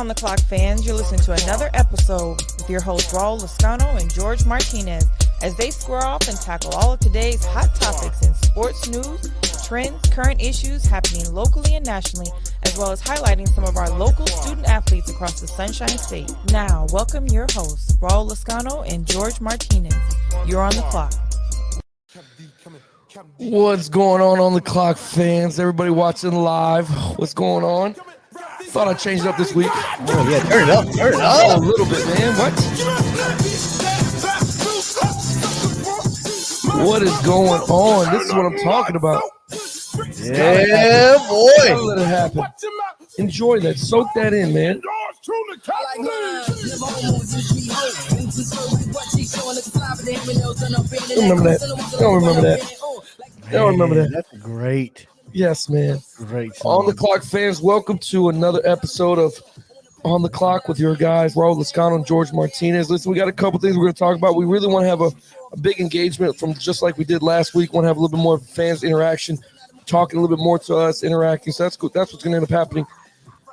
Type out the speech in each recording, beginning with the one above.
On the Clock fans, you're listening to another episode with your hosts Raul Lascano and George Martinez as they square off and tackle all of today's hot topics in sports news, trends, current issues happening locally and nationally, as well as highlighting some of our local student athletes across the Sunshine State. Now, welcome your hosts, Raul Lascano and George Martinez. You're on the clock. What's going on the clock, fans? Everybody watching live, what's going on? Thought I'd change it up this week. Oh, yeah, turn it up. A little bit, man. What is going on? This is what I'm talking about. Yeah, boy. Let it happen. Enjoy that. Soak that in, man. Remember that. Don't remember that. Don't remember that. That's great. Yes, man. Great song. On the Clock fans, welcome to another episode of On the Clock with your guys, Raul Lascano and George Martinez. Listen, we got a couple things we're going to talk about. We really want to have a big engagement from just like we did last week. Want to have a little bit more fans interaction, talking a little bit more to us, interacting. So that's cool. That's what's going to end up happening.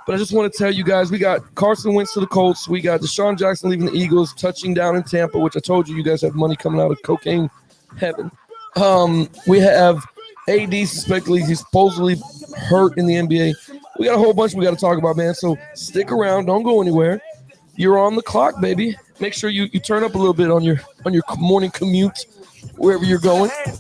But I just want to tell you guys, we got Carson Wentz to the Colts. We got Deshaun Jackson leaving the Eagles, touching down in Tampa, which I told you guys have money coming out of cocaine heaven. We have AD suspectedly, he's supposedly hurt in the NBA. We got a whole bunch we got to talk about, man. So stick around. Don't go anywhere. You're on the clock, baby. Make sure you turn up a little bit on your morning commute, wherever you're going. I'm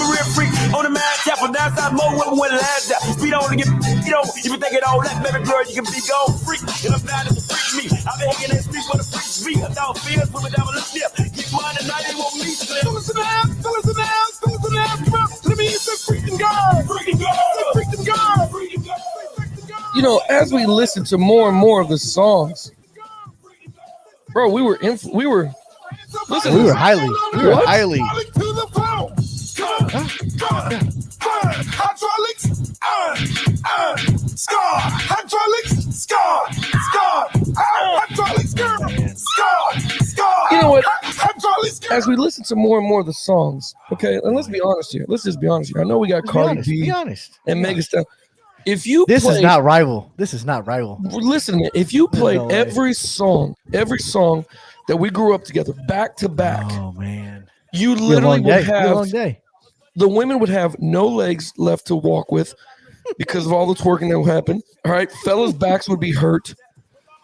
a real freak on the mad tap on downside mode when the last out. Speed on to get if you think it all that baby girl, you can be gone freak. And I'm down to freak me. I've been hanging that street for the freaks me. A dog feels with a double step. Get mine tonight, they want me to live. Fellas in the house. Let me hit the freaking guard. You know, as we listen to more and more of the songs, bro, we were highly. You know what? As we listen to more and more of the songs, okay, and let's be honest here. Let's just be honest here. I know we got Cardi B Be honest. and Megan Thee Stallion. If you This play, is not rival. listen, if you play no way. every song that we grew up together back to back, Oh man. you Be a literally long would day. Be a have long day. the women would have no legs left to walk with because of all the twerking that would happen. All right, fellas' backs would be hurt.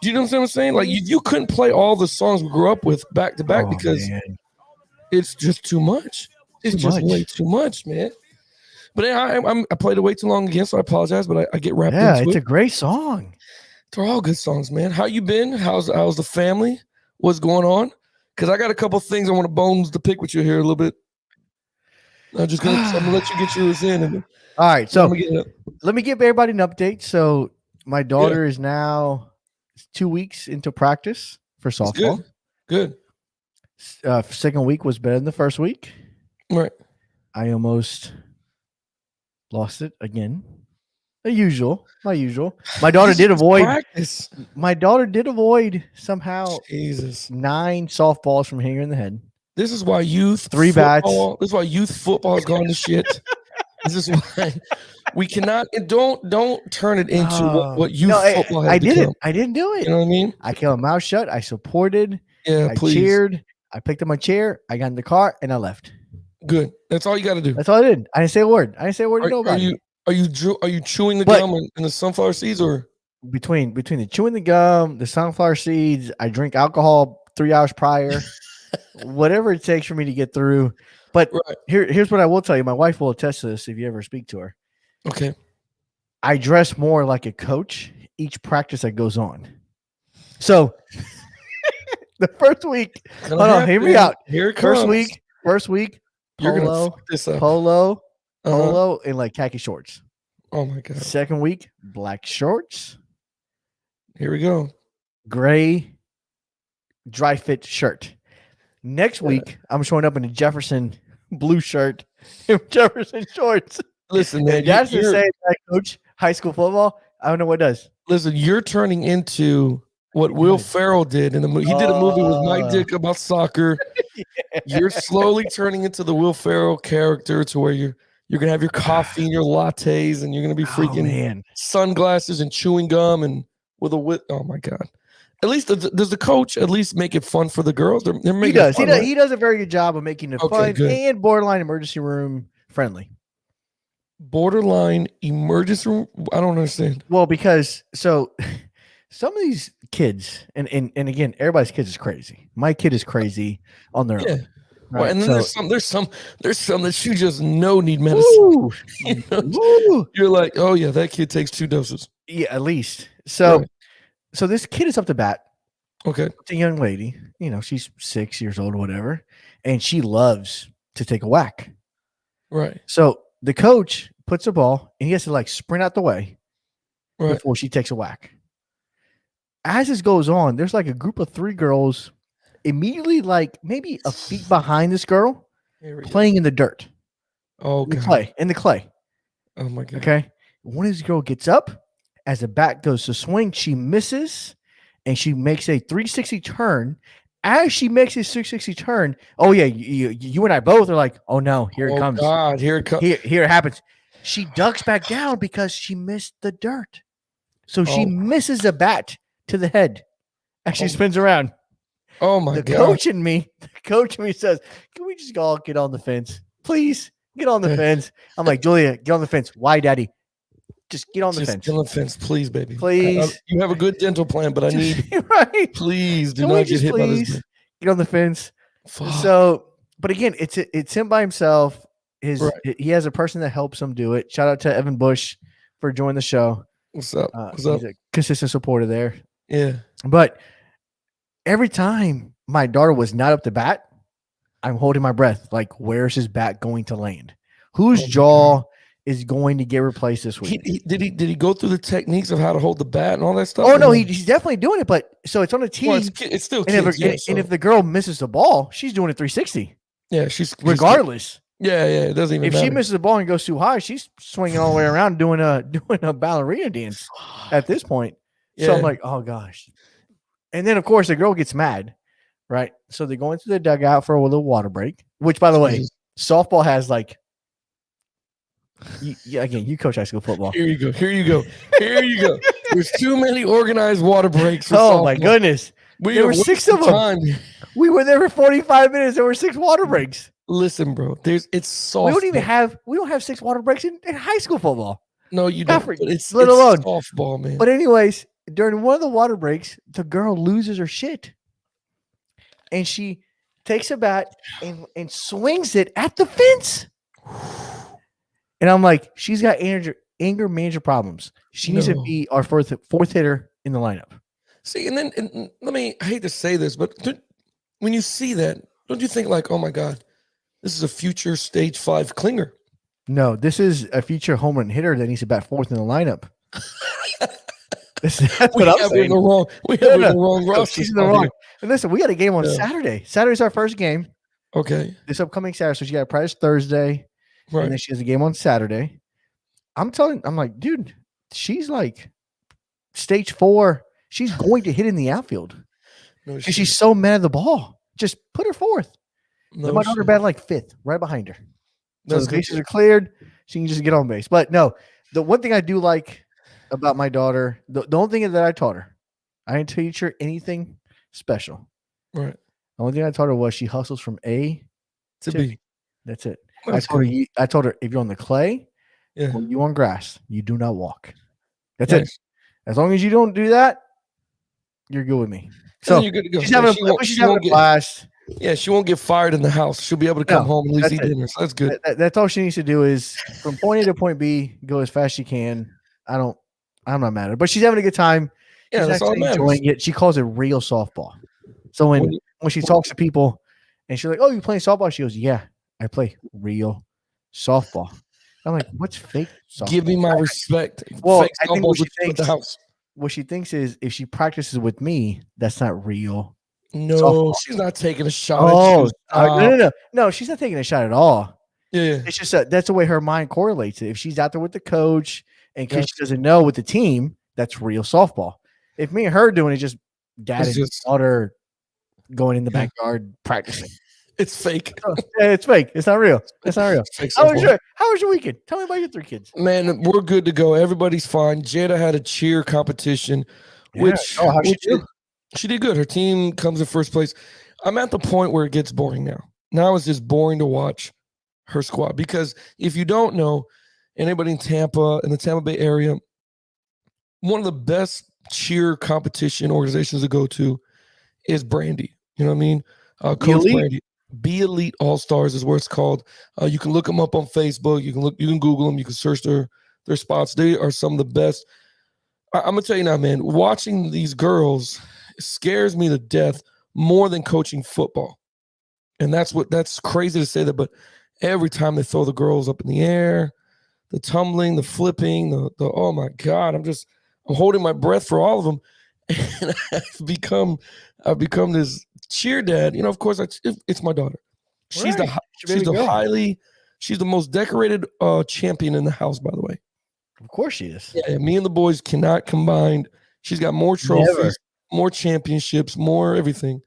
Do you know what I'm saying? Like you couldn't play all the songs we grew up with back to back Oh, because man. it's just too much. It's Too just much. way too much, man. But I played it way too long again, so I apologize. But I get wrapped Yeah, into it's it. a great song. They're all good songs, man. How you been? How's the family? What's going on? Because I got a couple things I want to bones to pick with you here a little bit. I'm gonna let you get yours in. And All right, so I'm gonna get it. let me give everybody an update. So my daughter is now 2 weeks into practice for It's softball. Good. Second week was better than the first week. Right. I almost lost it again. My usual. My daughter did avoid. Practice. My daughter did avoid somehow Jesus. 9 softballs from hitting her in the head. This is why youth 3 bats. football. This is why youth football has gone to shit. This is why we cannot. Don't turn it into what youth football has I did become. it. I didn't do it. You know what I mean? I kept my mouth shut. I supported. Yeah. I Please. cheered. I picked up my chair. I got in the car and I left. Good. That's all you got to do. That's all I did. I didn't say a word. to nobody. Are you chewing the But- gum and the sunflower seeds or? Between the chewing the gum, the sunflower seeds, I drink alcohol 3 hours prior. Whatever it takes for me to get through. But Right. here's what I will tell you. My wife will attest to this if you ever speak to her. Okay. I dress more like a coach each practice that goes on. So the first week, hold on, hear me out. Here it comes. First week, You're gonna polo, fuck this up. polo, Uh-huh. polo, and like khaki shorts. Oh my god. Second week, black shorts, Here we go. gray dry fit shirt. Next week, I'm showing up in a Jefferson blue shirt and Jefferson shorts. Listen, man. And that's to you're- say that coach high school football. I don't know what does. Listen, you're turning into what Will Ferrell did in the movie. He did a movie with Mike Dick about soccer. You're slowly turning into the Will Ferrell character to where you're gonna have your coffee and your lattes, and you're gonna be freaking man. sunglasses and chewing gum and with a whip. Oh my god! At least does the coach at least make it fun for the girls? They're He making does. It fun, He does. right? He does a very good job of making it Okay, fun good. and borderline emergency room friendly. Borderline emergency room. I don't understand. Well, because so some of these kids, and again, everybody's kids is crazy. My kid is crazy on their Yeah. own. Well, Right? and then So- there's some that you just know need medicine. Woo! You know? Woo! You're like, oh yeah, that kid takes 2 doses. Yeah, at least. So, Right. so this kid is up to bat. Okay. It's a young lady. She's 6 years old or whatever, and she loves to take a whack. Right. So the coach puts a ball, and he has to like sprint out the way Right. before she takes a whack. As this goes on, there's like a group of 3 girls immediately, like maybe a feet behind this girl, Here we go. playing in the dirt, Oh in the god. clay. Oh my god. Okay. One of these girl gets up as the bat goes to swing. She misses and she makes a 360 turn. As she makes a 360 turn, oh yeah, you and I both are like, oh no, here it Oh comes. god, here it comes. Here it happens. She ducks back down because she missed the dirt. So she Oh. misses the bat to the head as she Oh. spins around. Oh my The god. coach in me says, can we just all get on the fence? Please get on the Yeah. fence. I'm like, Julia, get on the fence. Why, Daddy? Just get on the Just fence. get on the fence, please, baby. Please. You have a good dental plan, but I need right. please do Can we not get just hit by this. please get on the fence? Fuck. So, but again, it's him by himself. Right. He has a person that helps him do it. Shout out to Evan Bush for joining the show. What's up? What's up? He's a consistent supporter there. Yeah. But every time my daughter was not up to bat, I'm holding my breath. Like, where's his bat going to land? Whose Oh my jaw is going to get replaced this week? Did he go through the techniques of how to hold the bat and all that stuff? Oh or no, he's definitely doing it. But so it's on a tee, Well, it's still and, kids, if the girl misses the ball, she's doing a 360 yeah, she's regardless. Yeah, it doesn't even If matter. she misses the ball and goes too high, she's swinging all the way around doing a ballerina dance at this point. So I'm Yeah. like, oh gosh. And then of course the girl gets mad, right? So they go into the dugout for a little water break. Which, by the way, Jesus. softball has like. Again, you coach high school football. Here you go. Here you go. Here you go. There's too many organized water breaks. For Oh my softball. goodness! There are were 6 wasting of them. time. We were there for 45 minutes. There were 6 water breaks. Listen, bro. It's soft. We don't have 6 water breaks in high school football. No, you don't. Effort, But it's let alone. softball, man. But anyways, during one of the water breaks, the girl loses her shit. And she takes a bat and swings it at the fence. And I'm like, she's got anger management problems. She needs to No. be our fourth hitter in the lineup. See, and I hate to say this, but when you see that, don't you think like, oh my God, this is a future stage 5 clinger? No, this is a future home run hitter that needs to bat 4th in the lineup. That's We what I'm have her in saying. the wrong. We No, have her in no, the wrong no, roster. she's in the spot wrong. here. And listen, we got a game on Yeah. Saturday. Saturday's our first game. Okay, This upcoming Saturday. So she got a practice Thursday. right. And then she has a game on Saturday. I'm like, dude, she's like stage 4. She's going to hit in the outfield. No, And she's so mad at the ball. Just put her 4th. no Then my daughter shit. batted like 5th, right behind her. So That's the good. bases are cleared. She can just get on base. But no, the one thing I do like about my daughter, the only thing that I taught her, I didn't teach her anything special. Right. The only thing I taught her was she hustles from A To to be. B. That's it. That's I told good. her, I told her if you're on the clay Yeah. or you on grass, you do not walk. That's Nice. it. As long as you don't do that, you're good with me. So So you're good to go. she's Yeah, having she won't- she's she having won't a get- blast. Yeah, she won't get fired in the house. She'll be able to come No, home and at least that's eat it. dinner. So that's good. That's all she needs to do is from point A to point B, go as fast as she can. I'm not mad at her, but she's having a good time. Yeah, She's that's all that actually matters. enjoying it. She calls it real softball. So when she talks to people and she's like, "Oh, you playing softball?" She goes, "Yeah, I play real softball." I'm like, "What's fake softball?" Give me my respect. Well, Fake I think softball's what she what you put thinks- the house. What she thinks is if she practices with me, that's not real. No, softball. she's not taking a shot Oh, at you. no, she's not taking a shot at all. Yeah. It's just that's the way her mind correlates it. If she's out there with the coach and Yeah. kid she doesn't know with the team, that's real softball. If me and her doing it, just dad It's and just- daughter going in the Yeah. backyard practicing. It's fake. Yeah, it's fake. It's not real. It's not real. Fake How was softball. your weekend? Tell me about your 3 kids. Man, we're good to go. Everybody's fine. Jada had a cheer competition which, Oh, how'd she which do? she did good. Her team comes in first place. I'm at the point where it gets boring now. Now it's just boring to watch her squad because if you don't know, anybody in Tampa, in the Tampa Bay area, one of the best cheer competition organizations to go to is Brandy. You know what I mean? Coach Elite? Brandy. Be Elite All Stars is what it's called. You can look them up on Facebook. You can Google them. You can search their spots. They are some of the best. I'm gonna tell you now, man. Watching these girls scares me to death more than coaching football. And that's crazy to say that, but every time they throw the girls up in the air, the tumbling, the flipping, the oh my God, I'm holding my breath for all of them. And I've become this cheer dad. You know, of course, it's my daughter. She's Right. she's the most decorated champion in the house, by the way. Of course she is. Yeah, me and the boys cannot combine. She's got more trophies, Never. more championships, more everything.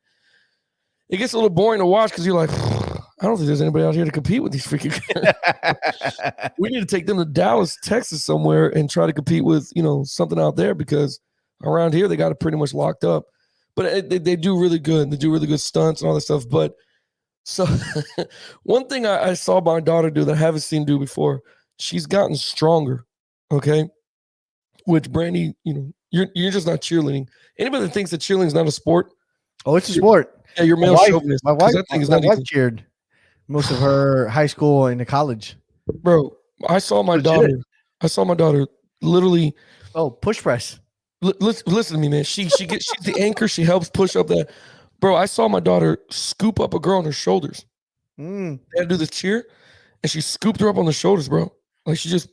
It gets a little boring to watch because you're like, I don't think there's anybody out here to compete with these freaking girls. We need to take them to Dallas, Texas somewhere and try to compete with, something out there because around here they got it pretty much locked up. But they do really good. They do really good stunts and all that stuff. But so one thing I saw my daughter do that I haven't seen do before, she's gotten stronger. Okay. Which Brandy, you're just not cheerleading. Anybody that thinks that cheerleading is not a sport. Oh, it's a sport. Yeah, you're male chauvinist. My wife, that thing is my not wife even, cheered most of her high school and college. bro. I saw my daughter literally. Oh, push press. Listen to me, man. She's the anchor. She helps push up that. Bro, I saw my daughter scoop up a girl on her shoulders. They had to do this cheer, and she scooped her up on the shoulders, bro. Like she just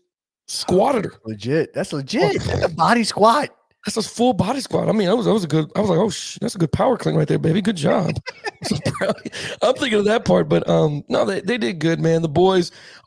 squatted her. Legit. That's legit. That's a body squat. That's a full body squat. I mean, that was a good. I was like, oh, that's a good power clean right there, baby. Good job. I'm thinking of that part, but no, they did good, man.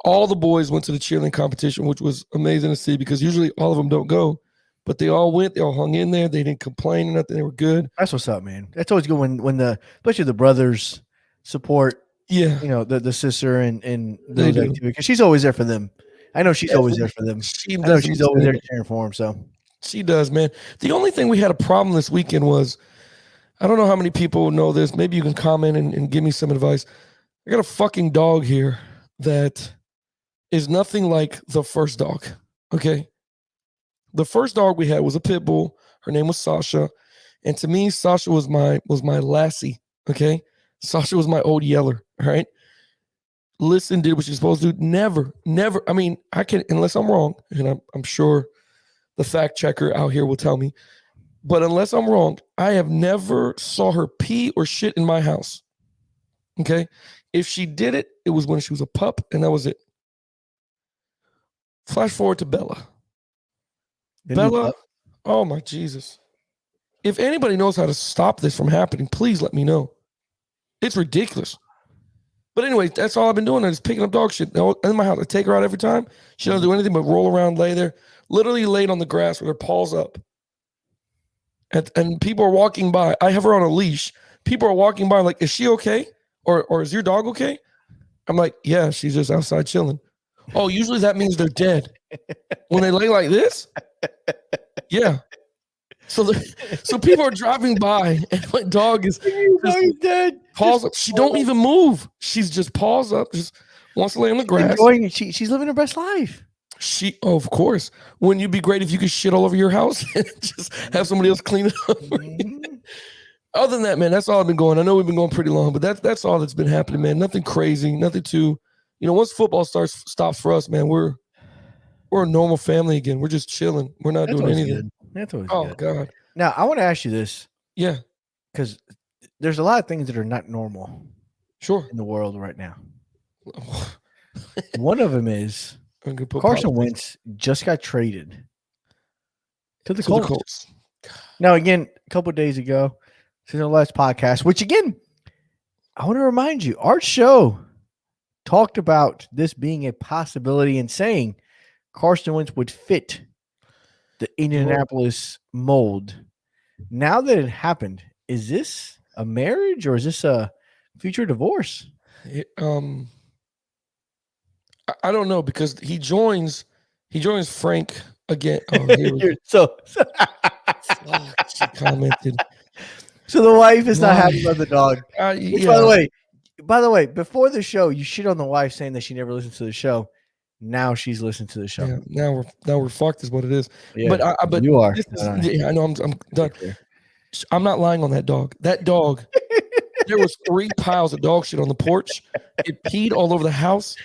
All the boys went to the cheerleading competition, which was amazing to see because usually all of them don't go, but they all went. They all hung in there. They didn't complain or nothing. They were good. That's what's up, man. That's always good when especially the brothers support. Yeah, the sister and They those do. activities because she's always there for them. I know she's always there for them. She I know does she's always there understand. cheering for them. So She does, man. The only thing we had a problem this weekend was, I don't know how many people know this. Maybe you can comment and give me some advice. I got a fucking dog here that is nothing like the first dog. Okay. The first dog we had was a pit bull. Her name was Sasha. And to me, Sasha was my lassie. Okay. Sasha was my old yeller. All right. Listen, did what she's supposed to do. Never. I mean, I can, unless I'm wrong, and I'm sure the fact checker out here will tell me. But unless I'm wrong, I have never saw her pee or shit in my house. Okay? If she did it, it was when she was a pup, and that was it. Flash forward to Bella. Bella, oh my Jesus. If anybody knows how to stop this from happening, please let me know. It's ridiculous. But anyway, that's all I've been doing. I'm just picking up dog shit in my house. I take her out every time. She doesn't do anything but roll around, lay there. Literally laid on the grass with her paws up. And people are walking by. I have her on a leash. People are walking by like, is she okay? Or is your dog okay? I'm like, yeah, she's just outside chilling. Oh, usually that means they're dead. When they lay like this? Yeah. So people are driving by and my dog is just dead. paws up. She don't even move. She's just paws up, just wants to lay on the grass. She's living her best life. Of course. Wouldn't you be great if you could shit all over your house and just have somebody else clean it up? Other than that, man, that's all I've been going. I know we've been going pretty long, but that's all that's been happening, man. Nothing crazy, nothing too, once football stops for us, man, we're a normal family again. We're just chilling. We're not doing anything. Good. That's always Oh good. God. Now I want to ask you this. Yeah. Because there's a lot of things that are not normal Sure. in the world right now. One of them is I'm gonna put Carson politics Wentz just got traded to the to the Colts. Colts. Now, again, a couple of days ago, since our last podcast, which again, I want to remind you, our show talked about this being a possibility and saying Carson Wentz would fit the Indianapolis mold. Now that it happened, is this a marriage or is this a future divorce? I don't know because he joins Frank again. Oh, here we go. So She commented. So the wife is not Why? happy about the dog. Which, Yeah. by the way, before the show, you shit on the wife saying that she never listens to the show. Now she's listening to the show. Yeah, now we're fucked is what it is. Yeah, But you are. this is, No. yeah, I know I'm done. I'm not lying on that dog. That dog, there was 3 piles of dog shit on the porch. It peed all over the house.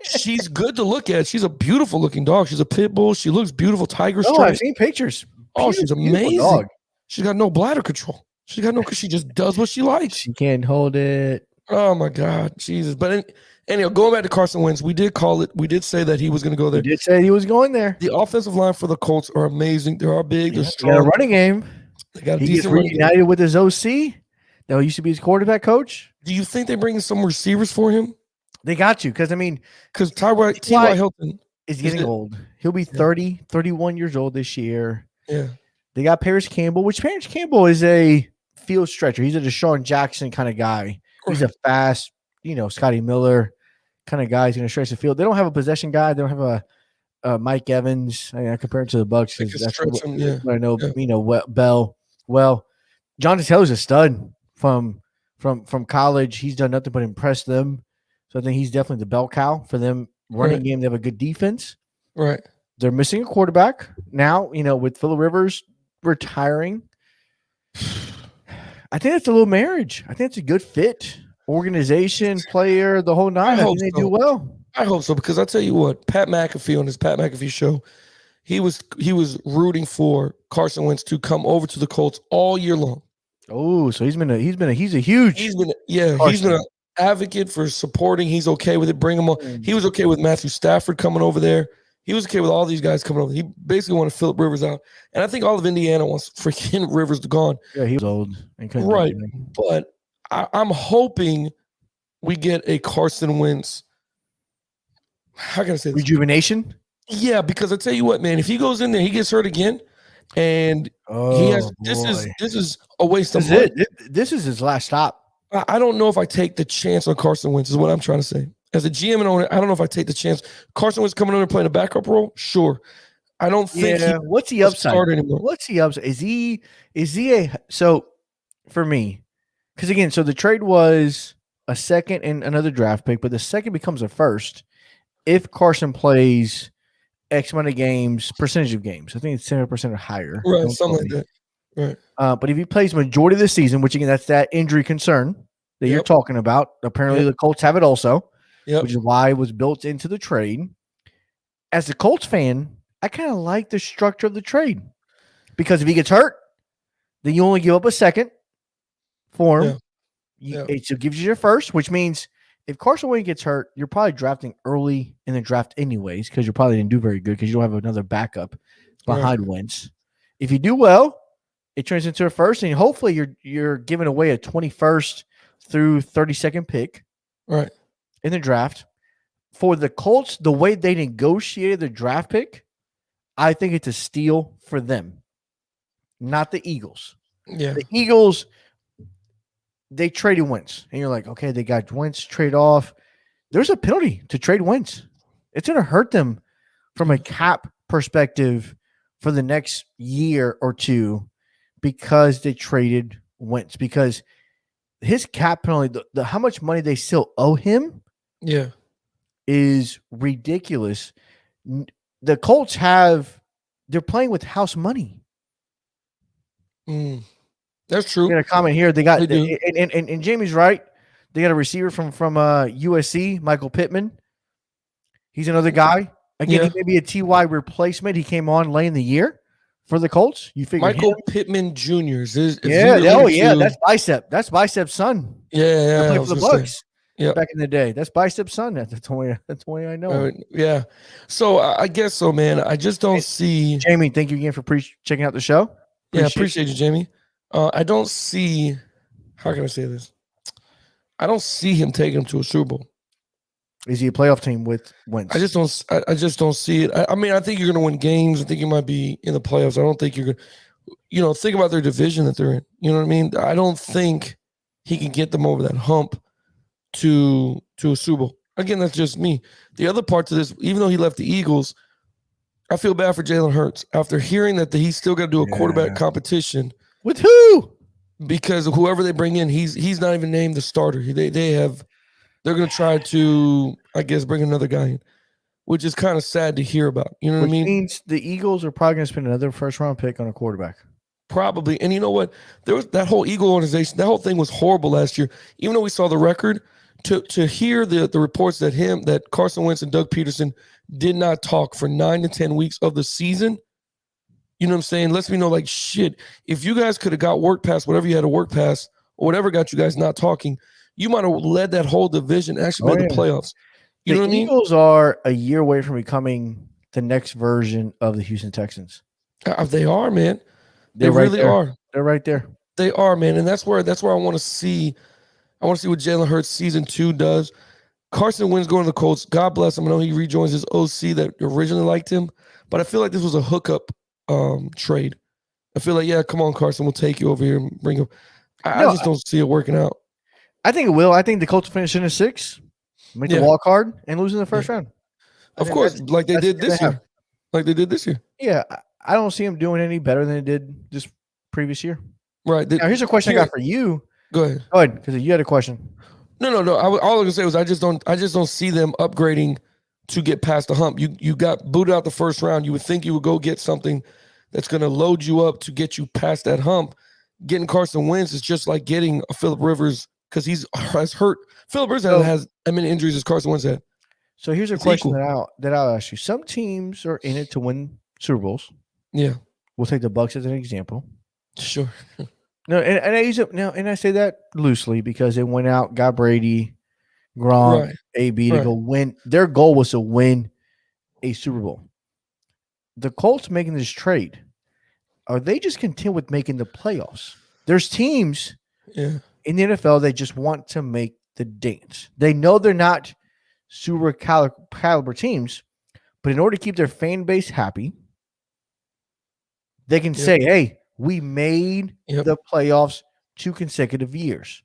She's good to look at. She's a beautiful looking dog. She's a pit bull. She looks beautiful. Tiger Oh, I've stripes. seen pictures. Oh, she's Beautiful amazing. dog. She's got no bladder control. She just does what she likes. She can't hold it. Oh my God, Jesus! But anyhow, going back to Carson Wentz, we did call it. We did say that he was going to go He there. did say he was going there. The offensive line for the Colts are amazing. They are big. They're They got a strong. running game. They got a He gets decent running game. reunited with his OC. That used to be his quarterback coach. Do you think they bring in some receivers for him? They got you because Because T.Y. Hilton, is Is getting it- old. He'll be 30, 31 years old this year. yeah, They got Paris Campbell, which Paris Campbell is a field stretcher. He's a Deshaun Jackson kind of guy. He's a fast, Scotty Miller kind of guy. He's going to stretch the field. They don't have a possession guy. They don't have a Mike Evans. I compare it to the Bucks. They can That's stretch him, yeah. what I know. Yeah. Bell. Well, Jonathan Taylor's a stud from college. He's done nothing but impress them. So I think he's definitely the bell cow for them. Running Right. game, they have a good defense. right. They're missing a quarterback now. With Phillip Rivers retiring, I think it's a little marriage. I think it's a good fit. Organization, player, the whole nine. I hope think they so. do well. I hope so because I tell you what, Pat McAfee on his Pat McAfee show, he was rooting for Carson Wentz to come over to the Colts all year long. Oh, so he's a huge. He's been an advocate for supporting. He's okay with it. Bring him on. He was okay with Matthew Stafford coming over there. He was okay with all these guys coming over. He basically wanted Phillip Rivers out, and I think all of Indiana wants freaking Rivers gone. Yeah, he was old and couldn't do Right, anything. but I'm hoping we get a Carson Wentz. How can I say this? Rejuvenation. Yeah, because I tell you what, man, if he goes in there, he gets hurt again, and he has this is a waste of money. This is his last stop. I don't know if I take the chance on Carson Wentz. Is what I'm trying to say. As a GM and owner, I don't know if I take the chance. Carson Wentz coming over and playing a backup role, sure. I don't think What's the he'll upside? start anymore. What's the upside? Is he so for me? Because again, so the trade was a second and another draft pick, but the second becomes a first if Carson plays X amount of games, percentage of games. I think it's 70% or higher. Right, Don't something quote like me. that. Right. But if he plays majority of the season, which again, that's that injury concern that you're Yep. talking about. Apparently, Yep. the Colts have it also, Yep. which is why it was built into the trade. As a Colts fan, I kind of like the structure of the trade because if he gets hurt, then you only give up a second for him. Yeah. It still gives you your first, which means if Carson Wentz gets hurt, you're probably drafting early in the draft anyways because you probably didn't do very good because you don't have another backup behind Wentz. If you do well, it turns into a first, and hopefully you're giving away a 21st through 32nd pick Right. in the draft. For the Colts, the way they negotiated the draft pick, I think it's a steal for them, not the Eagles. Yeah. The Eagles, they traded Wentz, and you're like, okay, they got Wentz trade off. There's a penalty to trade Wentz. It's going to hurt them from a cap perspective for the next year or two because they traded Wentz. Because his cap penalty, the how much money they still owe him, Yeah. is ridiculous. The Colts they're playing with house money. That's true. I got a comment here. They got They do. and Jamie's right. They got a receiver from USC, Michael Pittman. He's another guy. Again, Yeah. he may be a TY replacement. He came on late in the year for the Colts. You figure Michael Pittman Jr. that's Bicep. That's Bicep's son. Yeah. Played I for was the gonna say. Bucks. Yep. Back in the day. That's Bicep's son. That's the way I know him. Yeah. So I guess so, man. I just don't see. Jamie, thank you again for checking out the show. Yeah, appreciate you, Jamie. I don't see. How can I say this? I don't see him taking him to a Super Bowl. Is he a playoff team with Wentz? I just don't see it. I mean, I think you're going to win games. I think you might be in the playoffs. I don't think you're going to, think about their division that they're in. You know what I mean? I don't think he can get them over that hump to a Super Bowl. Again, that's just me. The other part to this, even though he left the Eagles, I feel bad for Jalen Hurts after hearing that he's still got to do a quarterback Yeah. competition With who? because whoever they bring in, he's not even named the starter. They're going to try to, I guess, bring another guy in, which is kind of sad to hear about. You know what Which I mean? means the Eagles are probably going to spend another first-round pick on a quarterback. Probably. And you know what? There was that whole Eagle organization. That whole thing was horrible last year. Even though we saw the record, to hear the reports that Carson Wentz and Doug Peterson did not talk for 9 to 10 weeks of the season. You know what I'm saying? Lets me know, like, shit, if you guys could have got work past whatever you had to work past or whatever got you guys not talking, you might have led that whole division and actually made the playoffs. You know what I mean? Eagles are a year away from becoming the next version of the Houston Texans. They are, man. They They're right really there. are. They're right there. They are, man. And that's where I want to see. I want to see what Jalen Hurts season 2 does. Carson Wentz going to the Colts. God bless him. I know he rejoins his OC that originally liked him, but I feel like this was a hookup trade. I feel like, yeah, come on, Carson, we'll take you over here and bring him. I just don't see it working out. I think it will. I think the Colts will finish in a 6, make the wild card, and lose in the first round. Of course, like they did this year. Like they did this year. Yeah, I don't see them doing any better than they did this previous year. Right. Now, here's a question I got for you. Go ahead. Go ahead, because you had a question. No. All I was gonna say was I just don't see them upgrading to get past the hump. You got booted out the first round. You would think you would go get something that's gonna load you up to get you past that hump. Getting Carson Wentz is just like getting a Phillip Rivers because has hurt. Phillip Rivers has as many injuries as Carson Wentz had. So here's a question that I'll ask you. Some teams are in it to win Super Bowls. Yeah. We'll take the Bucs as an example. Sure. No, and I use it now, and I say that loosely because it went out, got Brady, Gronk, AB to go win. Their goal was to win a Super Bowl. The Colts making this trade, are they just content with making the playoffs? There's teams in the NFL that just want to make the dance. They know they're not super caliber teams, but in order to keep their fan base happy, they can say, hey, we made the playoffs 2 consecutive years.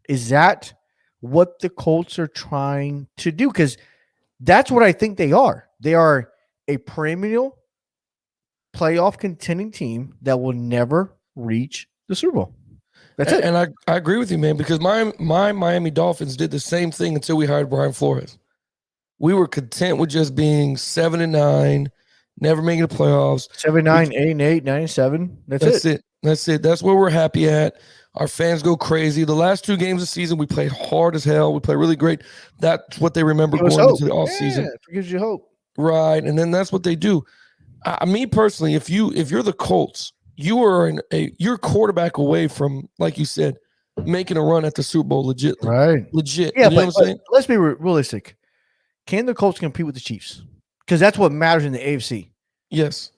Is that what the Colts are trying to do? Because that's what I think they are. They are a perennial playoff contending team that will never reach the Super Bowl. That's it. And I agree with you, man, because my Miami Dolphins did the same thing until we hired Brian Flores. We were content with just being 7-9, never making the playoffs. 7-9, 8-8, 9-7. That's it. That's it. That's where we're happy at. Our fans go crazy. The last 2 games of the season, we played hard as hell. We played really great. That's what they remember going into the offseason. Yeah, it gives you hope. Right. And then that's what they do. Me personally, if you're the Colts, you're quarterback away from, like you said, making a run at the Super Bowl legit. Right. Legit. Yeah, you know what I'm saying? Let's be realistic. Can the Colts compete with the Chiefs? Because that's what matters in the AFC. Yes.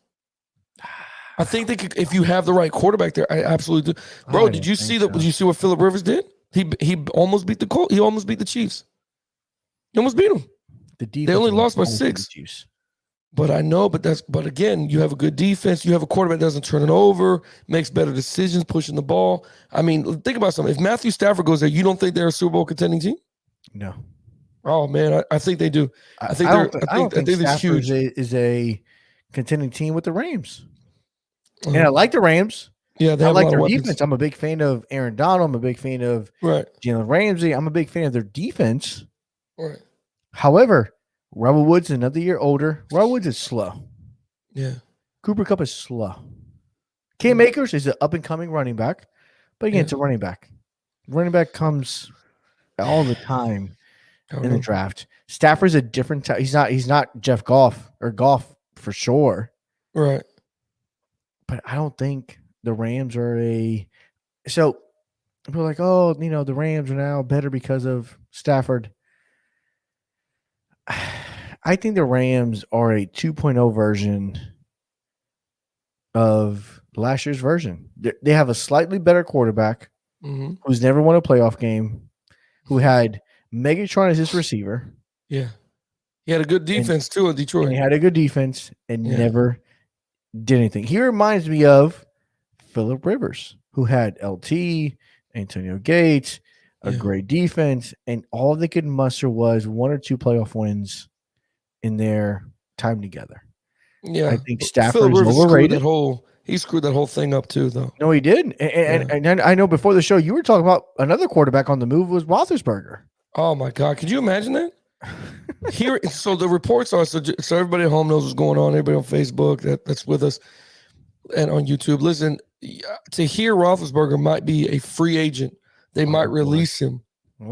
I think they could, if you have the right quarterback there. I absolutely do. Bro, did you see Did you see what Phillip Rivers did? He almost beat the Colts. He almost beat the Chiefs. He almost beat them. They only lost by 6. But I know, but again, you have a good defense. You have a quarterback that doesn't turn it over, makes better decisions, pushing the ball. I mean, think about something. If Matthew Stafford goes there, you don't think they're a Super Bowl contending team? No. Oh man, I think they do. I think it's huge. Is a contending team with the Rams, and I like the Rams. Yeah, they I have like a lot their of defense. weapons. I'm a big fan of Aaron Donald. I'm a big fan of Jalen Ramsey. I'm a big fan of their defense. Right. However, Robert Woods is another year older. Robert Woods is slow. Yeah. Cooper Kupp is slow. Cam Akers is an up and coming running back, but again, it's a running back. Running back comes all the time in the draft. Stafford's a different type. He's not Jeff Goff or Goff for sure. Right. But I don't think the Rams are so people are like, oh, the Rams are now better because of Stafford. I think the Rams are a 2.0 version of last year's version. They have a slightly better quarterback who's never won a playoff game, who had Megatron as his receiver. Yeah. He had a good defense too in Detroit. And he had a good defense and never did anything. He reminds me of Phillip Rivers, who had LT, Antonio Gates, a great defense, and all they could muster was 1 or 2 playoff wins in their time together. Yeah, I think but Stafford Phillip is Rivers overrated. he screwed that whole thing up too, though. No, he did. And I know before the show you were talking about another quarterback on the move was Roethlisberger. Oh my God, could you imagine that? Here, so the reports are so everybody at home knows what's going on. Everybody on Facebook that's with us and on YouTube. Listen, to hear Roethlisberger might be a free agent. They might release him.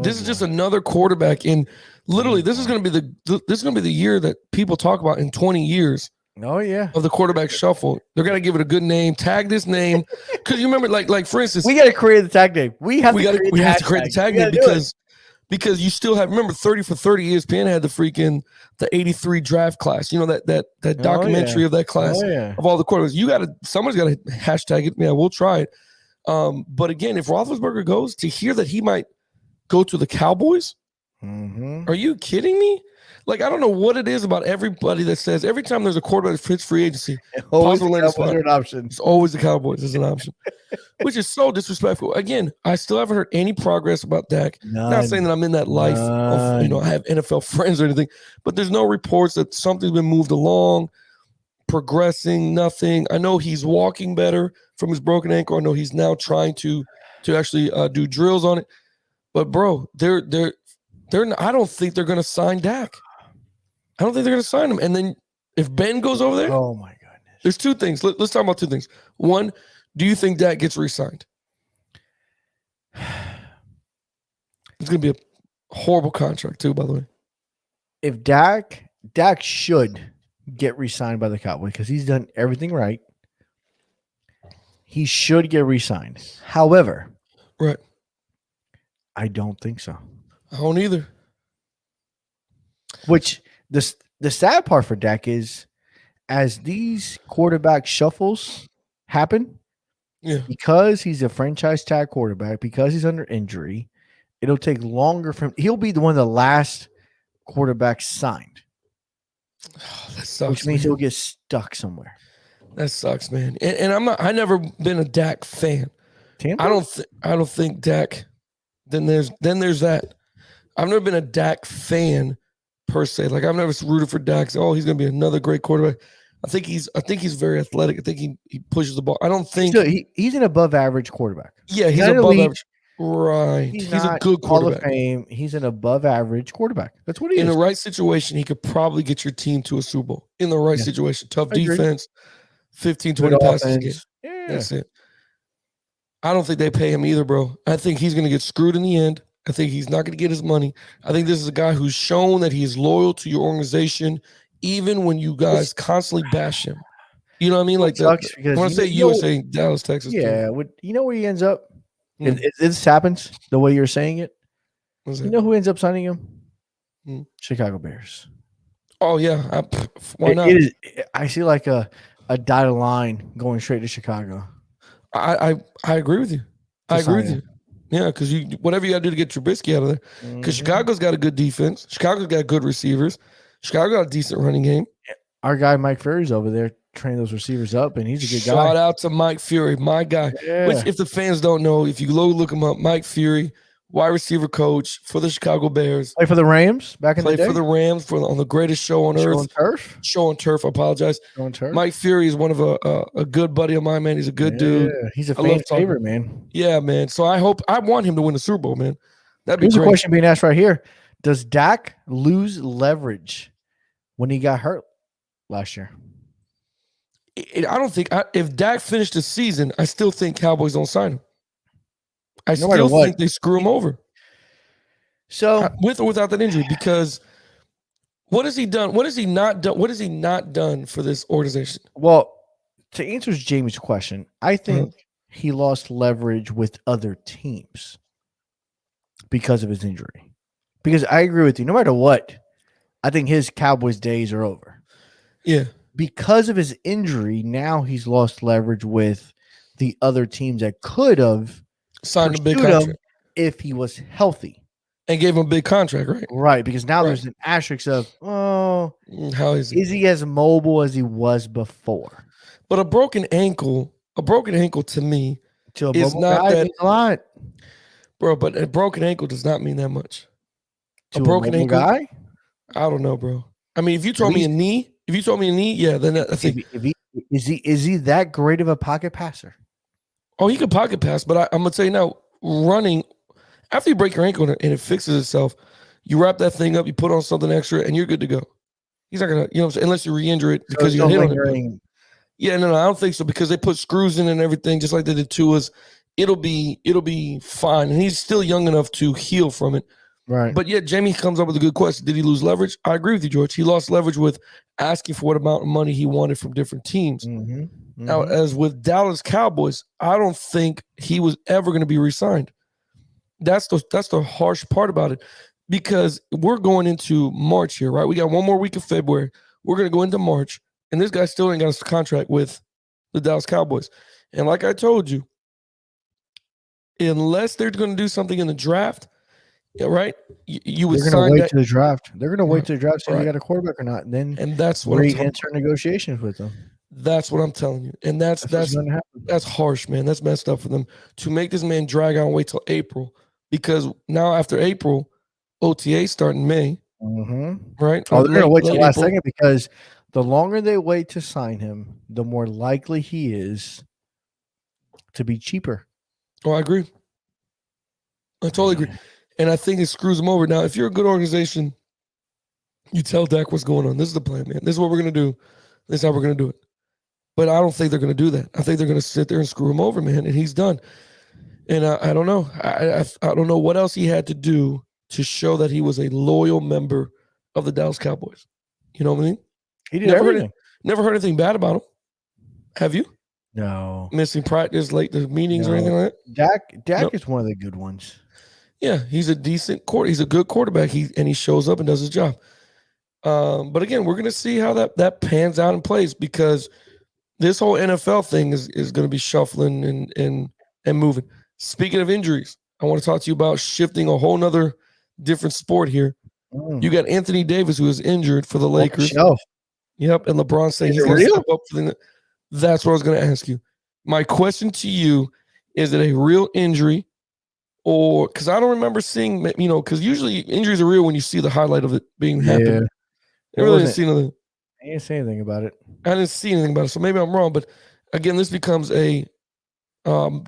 This is just another quarterback in. Literally, this is going to be the year that people talk about in 20 years. Oh yeah, Of the quarterback shuffle. They're going to give it a good name. Tag this name because you remember, like for instance, we got to create the tag name. We have to create the tag name because you still have, remember, 30 for 30 ESPN had the 83 draft class. You know that documentary of that class of all the quarterbacks. Somebody's got to hashtag it. Yeah, we'll try it. But again, if Roethlisberger goes, to hear that he might go to the Cowboys, are you kidding me? Like, I don't know what it is about everybody that says every time there's a quarterback that fits free agency, possible landing spot, an option. It's always the Cowboys as an option, which is so disrespectful. Again, I still haven't heard any progress about Dak. Not saying that I'm in that life of, I have NFL friends or anything, but there's no reports that something's been moved along, progressing, nothing. I know he's walking better from his broken ankle. I know he's now trying to actually do drills on it. But bro, I don't think they're going to sign Dak. I don't think they're going to sign him. And then if Ben goes over there, oh my goodness, there's two things. Let's talk about two things. One, do you think Dak gets re-signed? It's going to be a horrible contract too, by the way. If Dak should get re-signed by the Cowboys because he's done everything right. He should get re-signed. However, right, I don't think so. I don't either. Which the sad part for Dak is, as these quarterback shuffles happen, because he's a franchise tag quarterback, because he's under injury, it'll take longer for him. He'll be the one of the last quarterbacks signed. Oh, that sucks, which means he'll get stuck somewhere. That sucks, man. And I never been a Dak fan. Tampa? I don't think Dak. Then there's that. I've never been a Dak fan per se. Like, I've never rooted for Dak. Oh, he's gonna be another great quarterback. I think he's very athletic. I think he pushes the ball. I don't think he's an above average quarterback. Yeah, he's above average. Right. He's a good quarterback. Hall of Fame. He's an above average quarterback. That's what he is. In the right situation, he could probably get your team to a Super Bowl. In the right situation. Tough defense, 15, 20 passes a game. Yeah. That's it. I don't think they pay him either, bro. I think he's going to get screwed in the end. I think he's not going to get his money. I think this is a guy who's shown that he is loyal to your organization, even when you guys constantly bash him. You know what I mean? Like, when I say you, I say Dallas, Texas. Yeah. You know where he ends up? If this happens the way you're saying it, you know who ends up signing him? Chicago Bears. Oh, yeah. Why not? I see like a dotted line going straight to Chicago. I agree with you. I agree with you. Yeah, because whatever you got to do to get Trubisky out of there. Because Chicago's got a good defense. Chicago's got good receivers. Chicago got a decent running game. Our guy Mike Fury's over there training those receivers up, and he's a good guy. Shout out to Mike Fury, my guy. Yeah. Which, if the fans don't know, if you look him up, Mike Fury, wide receiver coach for the Chicago Bears. Play for the Rams back in the day. Play for the Rams on the greatest show on earth. Show on turf. I apologize. Show on turf. Mike Fury is one of a good buddy of mine, man. He's a good dude. He's a fan favorite, man. Yeah, man. So I want him to win the Super Bowl, man. That'd be Here's great. a question being asked right here. Does Dak lose leverage when he got hurt last year? I don't think if Dak finished the season, I still think Cowboys don't sign him. I still think they screw him over. So with or without that injury, because what has he done? What has he not done? What has he not done for this organization? Well, to answer Jamie's question, I think he lost leverage with other teams because of his injury. Because I agree with you. No matter what, I think his Cowboys days are over. Yeah. Because of his injury, now he's lost leverage with the other teams that could have signed a big contract if he was healthy. And gave him a big contract, right? Right, because now there's an asterisk of, how is he as mobile as he was before? But a broken ankle to me is not that a lot. Bro, but a broken ankle does not mean that much. To a broken ankle guy? I don't know, bro. I mean, if you told me a knee, If you told me a knee, yeah, then I think. Is he that great of a pocket passer? Oh, he could pocket pass, but I'm gonna tell you now, running after you break your ankle and it fixes itself, you wrap that thing up, you put on something extra, and you're good to go. He's not gonna, unless you re-injure it because you hit on it. Yeah, no, I don't think so because they put screws in and everything, just like they did to us. It'll be fine, and he's still young enough to heal from it. Right. But yet, Jamie comes up with a good question. Did he lose leverage? I agree with you, George. He lost leverage with asking for what amount of money he wanted from different teams. Mm-hmm. Mm-hmm. Now, as with Dallas Cowboys, I don't think he was ever going to be re-signed. That's the harsh part about it because we're going into March here, right? We got one more week of February. We're going to go into March, and this guy still ain't got a contract with the Dallas Cowboys. And like I told you, unless they're going to do something in the draft, yeah, right? You would They're going to wait to the draft. They're going to wait to the draft so you got a quarterback or not, and then that's what enter negotiations with them. That's what I'm telling you, and that's harsh, man. That's messed up for them to make this man drag out and wait till April because now after April, OTA starting May, right? Oh, they're going to wait till the last second because the longer they wait to sign him, the more likely he is to be cheaper. Oh, I agree. I totally agree. And I think it screws them over. Now, if you're a good organization, you tell Dak what's going on. This is the plan, man. This is what we're going to do. This is how we're going to do it. But I don't think they're going to do that. I think they're going to sit there and screw him over, man, and he's done. And I don't know. I don't know what else he had to do to show that he was a loyal member of the Dallas Cowboys. You know what I mean? He did everything. Never heard anything bad about him. Have you? No. Missing practice, late to meetings or anything like that? Dak is one of the good ones. Yeah, he's a decent he's a good quarterback. He shows up and does his job. But again, we're gonna see how that pans out and plays because this whole NFL thing is going to be shuffling and moving. Speaking of injuries, I want to talk to you about shifting a whole nother different sport here. You got Anthony Davis who is injured for the Lakers. Yep, and LeBron saying he's going to step up for that's what I was going to ask you. My question to you, is it a real injury? Or because I don't remember seeing, because usually injuries are real when you see the highlight of it being happening. I really didn't see nothing. I didn't say anything about it. I didn't see anything about it, so maybe I'm wrong. But again, this becomes a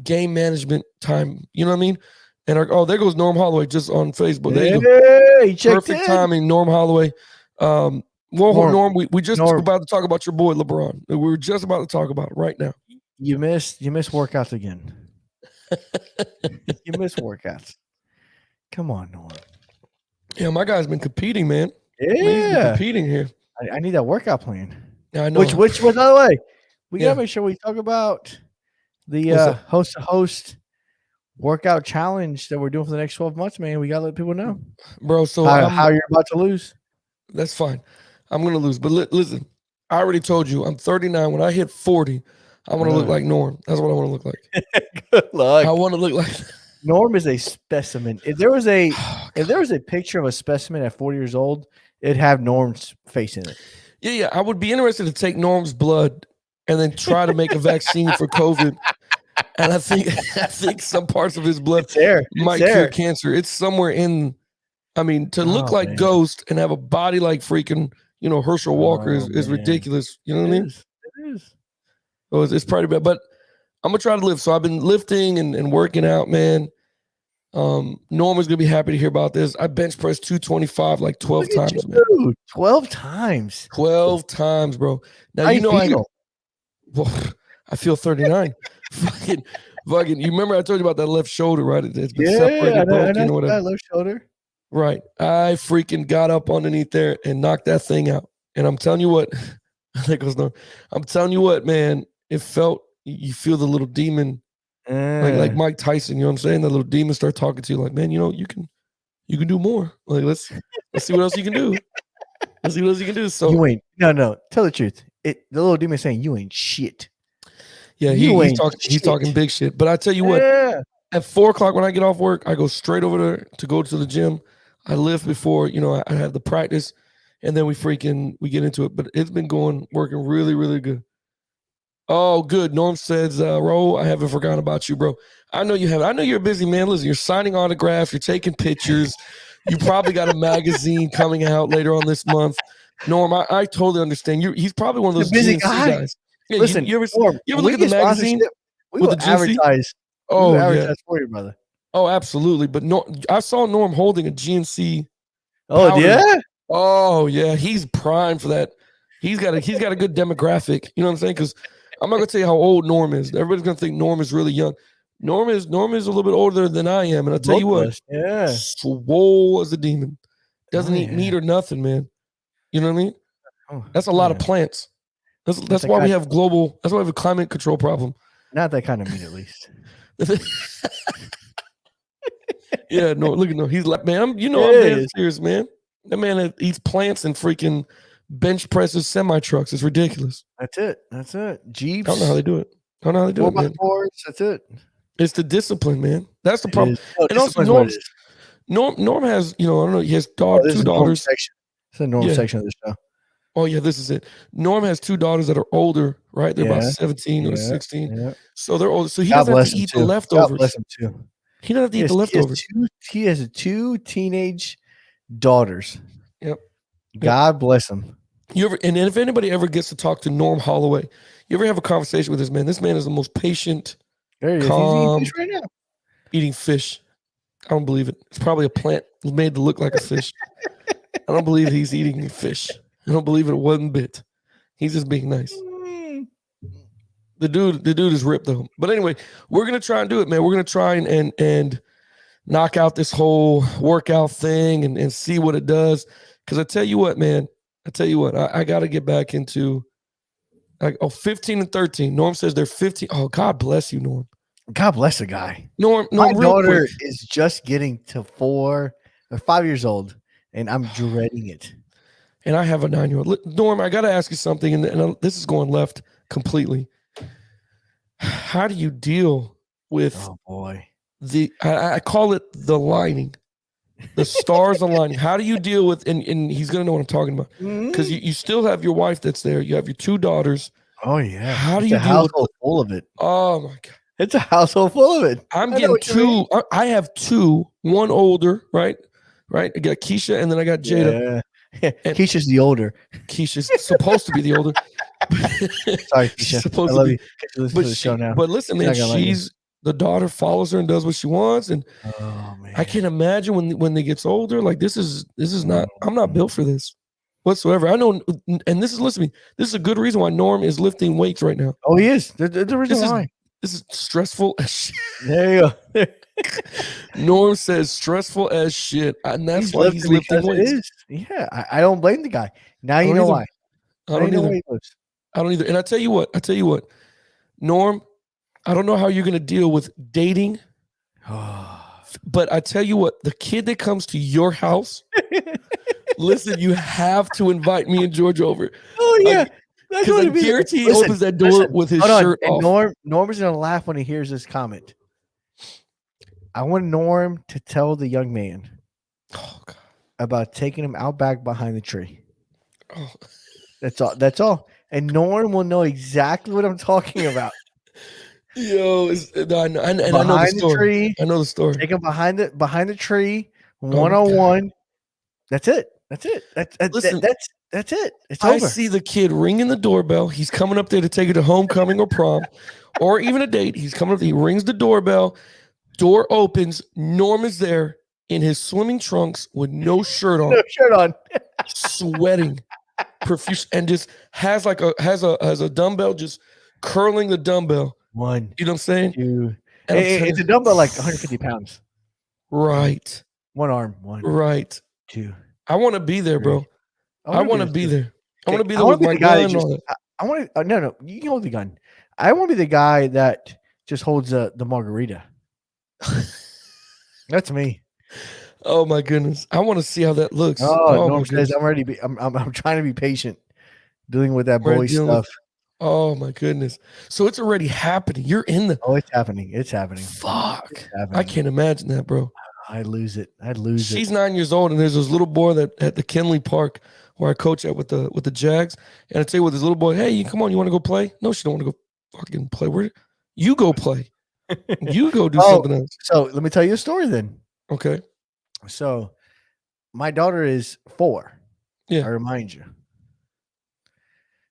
game management time. You know what I mean? And there goes Norm Holloway just on Facebook. There you go. Perfect timing, Norm Holloway. Norm, we just about to talk about your boy LeBron. We were just about to talk about it right now. You missed workouts again. You miss workouts. Come on, Norm. Yeah, my guy's been competing, man. Yeah, competing here. I need that workout plan. Yeah, I know. Which by the way, we gotta make sure we talk about the host workout challenge that we're doing for the next 12 months, man. We gotta let people know, bro. So how you're about to lose. That's fine. I'm gonna lose, but listen. I already told you I'm 39. When I hit 40, I want to look like Norm. That's what I want to look like. Good luck. I want to look like Norm is a specimen. If there was a picture of a specimen at 40 years old, it'd have Norm's face in it. Yeah. I would be interested to take Norm's blood and then try to make a vaccine for COVID. And I think some parts of his blood might cure cancer. It's somewhere in. I mean, to look like Ghost and have a body like freaking, Herschel Walker is ridiculous. You know what I mean? It is. So it's pretty bad, but I'm gonna try to lift. So I've been lifting and working out, man. Norman's gonna be happy to hear about this. I bench pressed 225 like 12 times, man. 12 times. 12 times, bro. Now I feel 39. fucking. You remember I told you about that left shoulder, right? It's been separated, broken, or whatever. That left shoulder. Right. I freaking got up underneath there and knocked that thing out. And I'm telling you what, I'm telling you what, man. It felt, you feel the little demon, like Mike Tyson, you know what I'm saying? The little demon start talking to you like, man, you can do more. Like, let's see what else you can do. Let's see what else you can do. So you ain't, no, tell the truth. The little demon saying you ain't shit. Yeah, he's talking big shit. But I tell you what, at 4:00 when I get off work, I go straight over there to go to the gym. I lift before, I have the practice, and then we get into it. But it's been working really, really good. Oh, good. Norm says, Ro, I haven't forgotten about you, bro. I know you have. I know you're a busy man. Listen, you're signing autographs. You're taking pictures. You probably got a magazine coming out later on this month. Norm, I totally understand. He's probably one of He's those a busy GNC guy. guys. Yeah, Listen, you ever Norm, look we at the get magazine sponsorship, we with will the GNC? advertise. We Oh will yeah, advertise for you, brother. oh absolutely. But no, I saw Norm holding a GNC. Oh powder. yeah. Oh yeah, he's prime for that. He's got a good demographic. You know what I'm saying? Because I'm not gonna tell you how old Norm is. Everybody's gonna think Norm is really young. Norm is a little bit older than I am, and I'll tell you Both of what, us, yeah. swole as a demon. Doesn't Oh, eat yeah. meat or nothing, man. You know what I mean? Oh, That's a lot yeah. of plants. That's the why we kind- have global. That's why we have a climate control problem. Not that kind of meat, at least. Yeah, no, look at no. He's like, man, I'm It dead is. serious, man. That man eats plants and freaking bench presses semi trucks. It's ridiculous. That's it. That's it. I Jeeps. don't know how they do it. I don't know how they do it, man. 4x4s. That's it. It's the discipline, man. That's the It problem. is. Oh, And also, discipline's what it is. Norm has, I don't know, he has Oh, this two is the norm daughters. section. It's the norm Yeah. section of the show. Oh yeah, this is it. Norm has two daughters that are older, right? They're about Yeah. 17 or Yeah. 16. Yeah. So they're older. So he God doesn't have bless to him eat too. the God leftovers. bless him too. He doesn't have to eat the leftovers. He has two teenage daughters. Yep. God bless him. And if anybody ever gets to talk to Norm Holloway, you ever have a conversation with this man? This man is the most patient There he is. He's Calm. eating fish right now. eating fish. I don't believe it. It's probably a plant made to look like a fish. I don't believe he's eating fish. I don't believe it one bit. He's just being nice. The dude is ripped though. But anyway, we're gonna try and do it, man. We're gonna try and knock out this whole workout thing and see what it does. Because I tell you what, man. I got to get back into 15 and 13. Norm says they're 15. Oh, God bless you, Norm. God bless the guy. Norm, My real daughter quick. is just getting to 4 or 5 years old, and I'm dreading it. And I have a 9-year-old. Norm, I got to ask you something, and this is going left completely. How do you deal with Oh boy. I call it the lining, the stars aligning? How do you deal with, and he's going to know what I'm talking about, because you still have your wife that's there. You have your two daughters. Oh yeah. How do It's you a deal with household full of it? Oh, my God. It's a household full of it. I'm I know getting what you mean. two. I have two, one older, right? I got Keisha, and then I got Jada. Yeah. Keisha's the older. Keisha's supposed to be the older. Sorry, She's Keisha. supposed I to love be. you. Listen to the show now. But listen, She's man, not gonna like you. the daughter follows her and does what she wants, and Oh man. I can't imagine when they gets older. Like this is not. I'm not built for this whatsoever. I know, and this is listen to me. This is a good reason why Norm is lifting weights right now. Oh, he is. The reason why. This is stressful as shit. There you go. Norm says stressful as shit, and that's why he's lifting because it weights. is. Yeah, I don't blame the guy. Now you don't know either. why. I Now don't you know either. why he lives. I don't either. And I tell you what, Norm, I don't know how you're gonna deal with dating, but I tell you what, the kid that comes to your house, listen, you have to invite me and George over. Oh yeah. That's Because what I it means. guarantee he Listen, opens that door listen, with his hold on. shirt And off. Norm is gonna laugh when he hears this comment. I want Norm to tell the young man Oh, God. about taking him out back behind the tree. Oh. That's all. That's all. And Norm will know exactly what I'm talking about. Yo, I know, and I know the Behind the story. tree. I know the story. Take him behind the tree, my 101. That's it. That's it. Listen, That's it. It's I over. see the kid ringing the doorbell. He's coming up there to take her to homecoming or prom or even a date. He's coming up there. He rings the doorbell. Door opens. Norm is there in his swimming trunks with no shirt on, No shirt on. sweating profuse, and just has a dumbbell, just curling the dumbbell. One, You know what I'm saying? two. And I'm It's a saying, dumbbell like 150 pounds. right, One arm. One, right. two. I want to be there, bro. I want to be there. I want to be there with my gun and all that. I want to. No. You can hold the gun. I want to be the guy that just holds the margarita. That's me. Oh my goodness. I want to see how that looks. Oh, my Norm says goodness. I'm ready. I'm trying to be patient, dealing with that Right, boy dealing with- stuff. Oh my goodness. So it's already happening. You're in the Oh, it's happening. It's happening. fuck. It's happening. I can't imagine that, bro. I lose it. I'd lose She's it. 9 years old, and there's this little boy that at the Kenley Park where I coach at with the Jags. And I tell you what, this little boy, hey, you come on, you want to go play? No, she don't want to go fucking play. Where you go play? You go do Oh. something else. So let me tell you a story then. Okay. So my daughter is 4. Yeah. I remind you.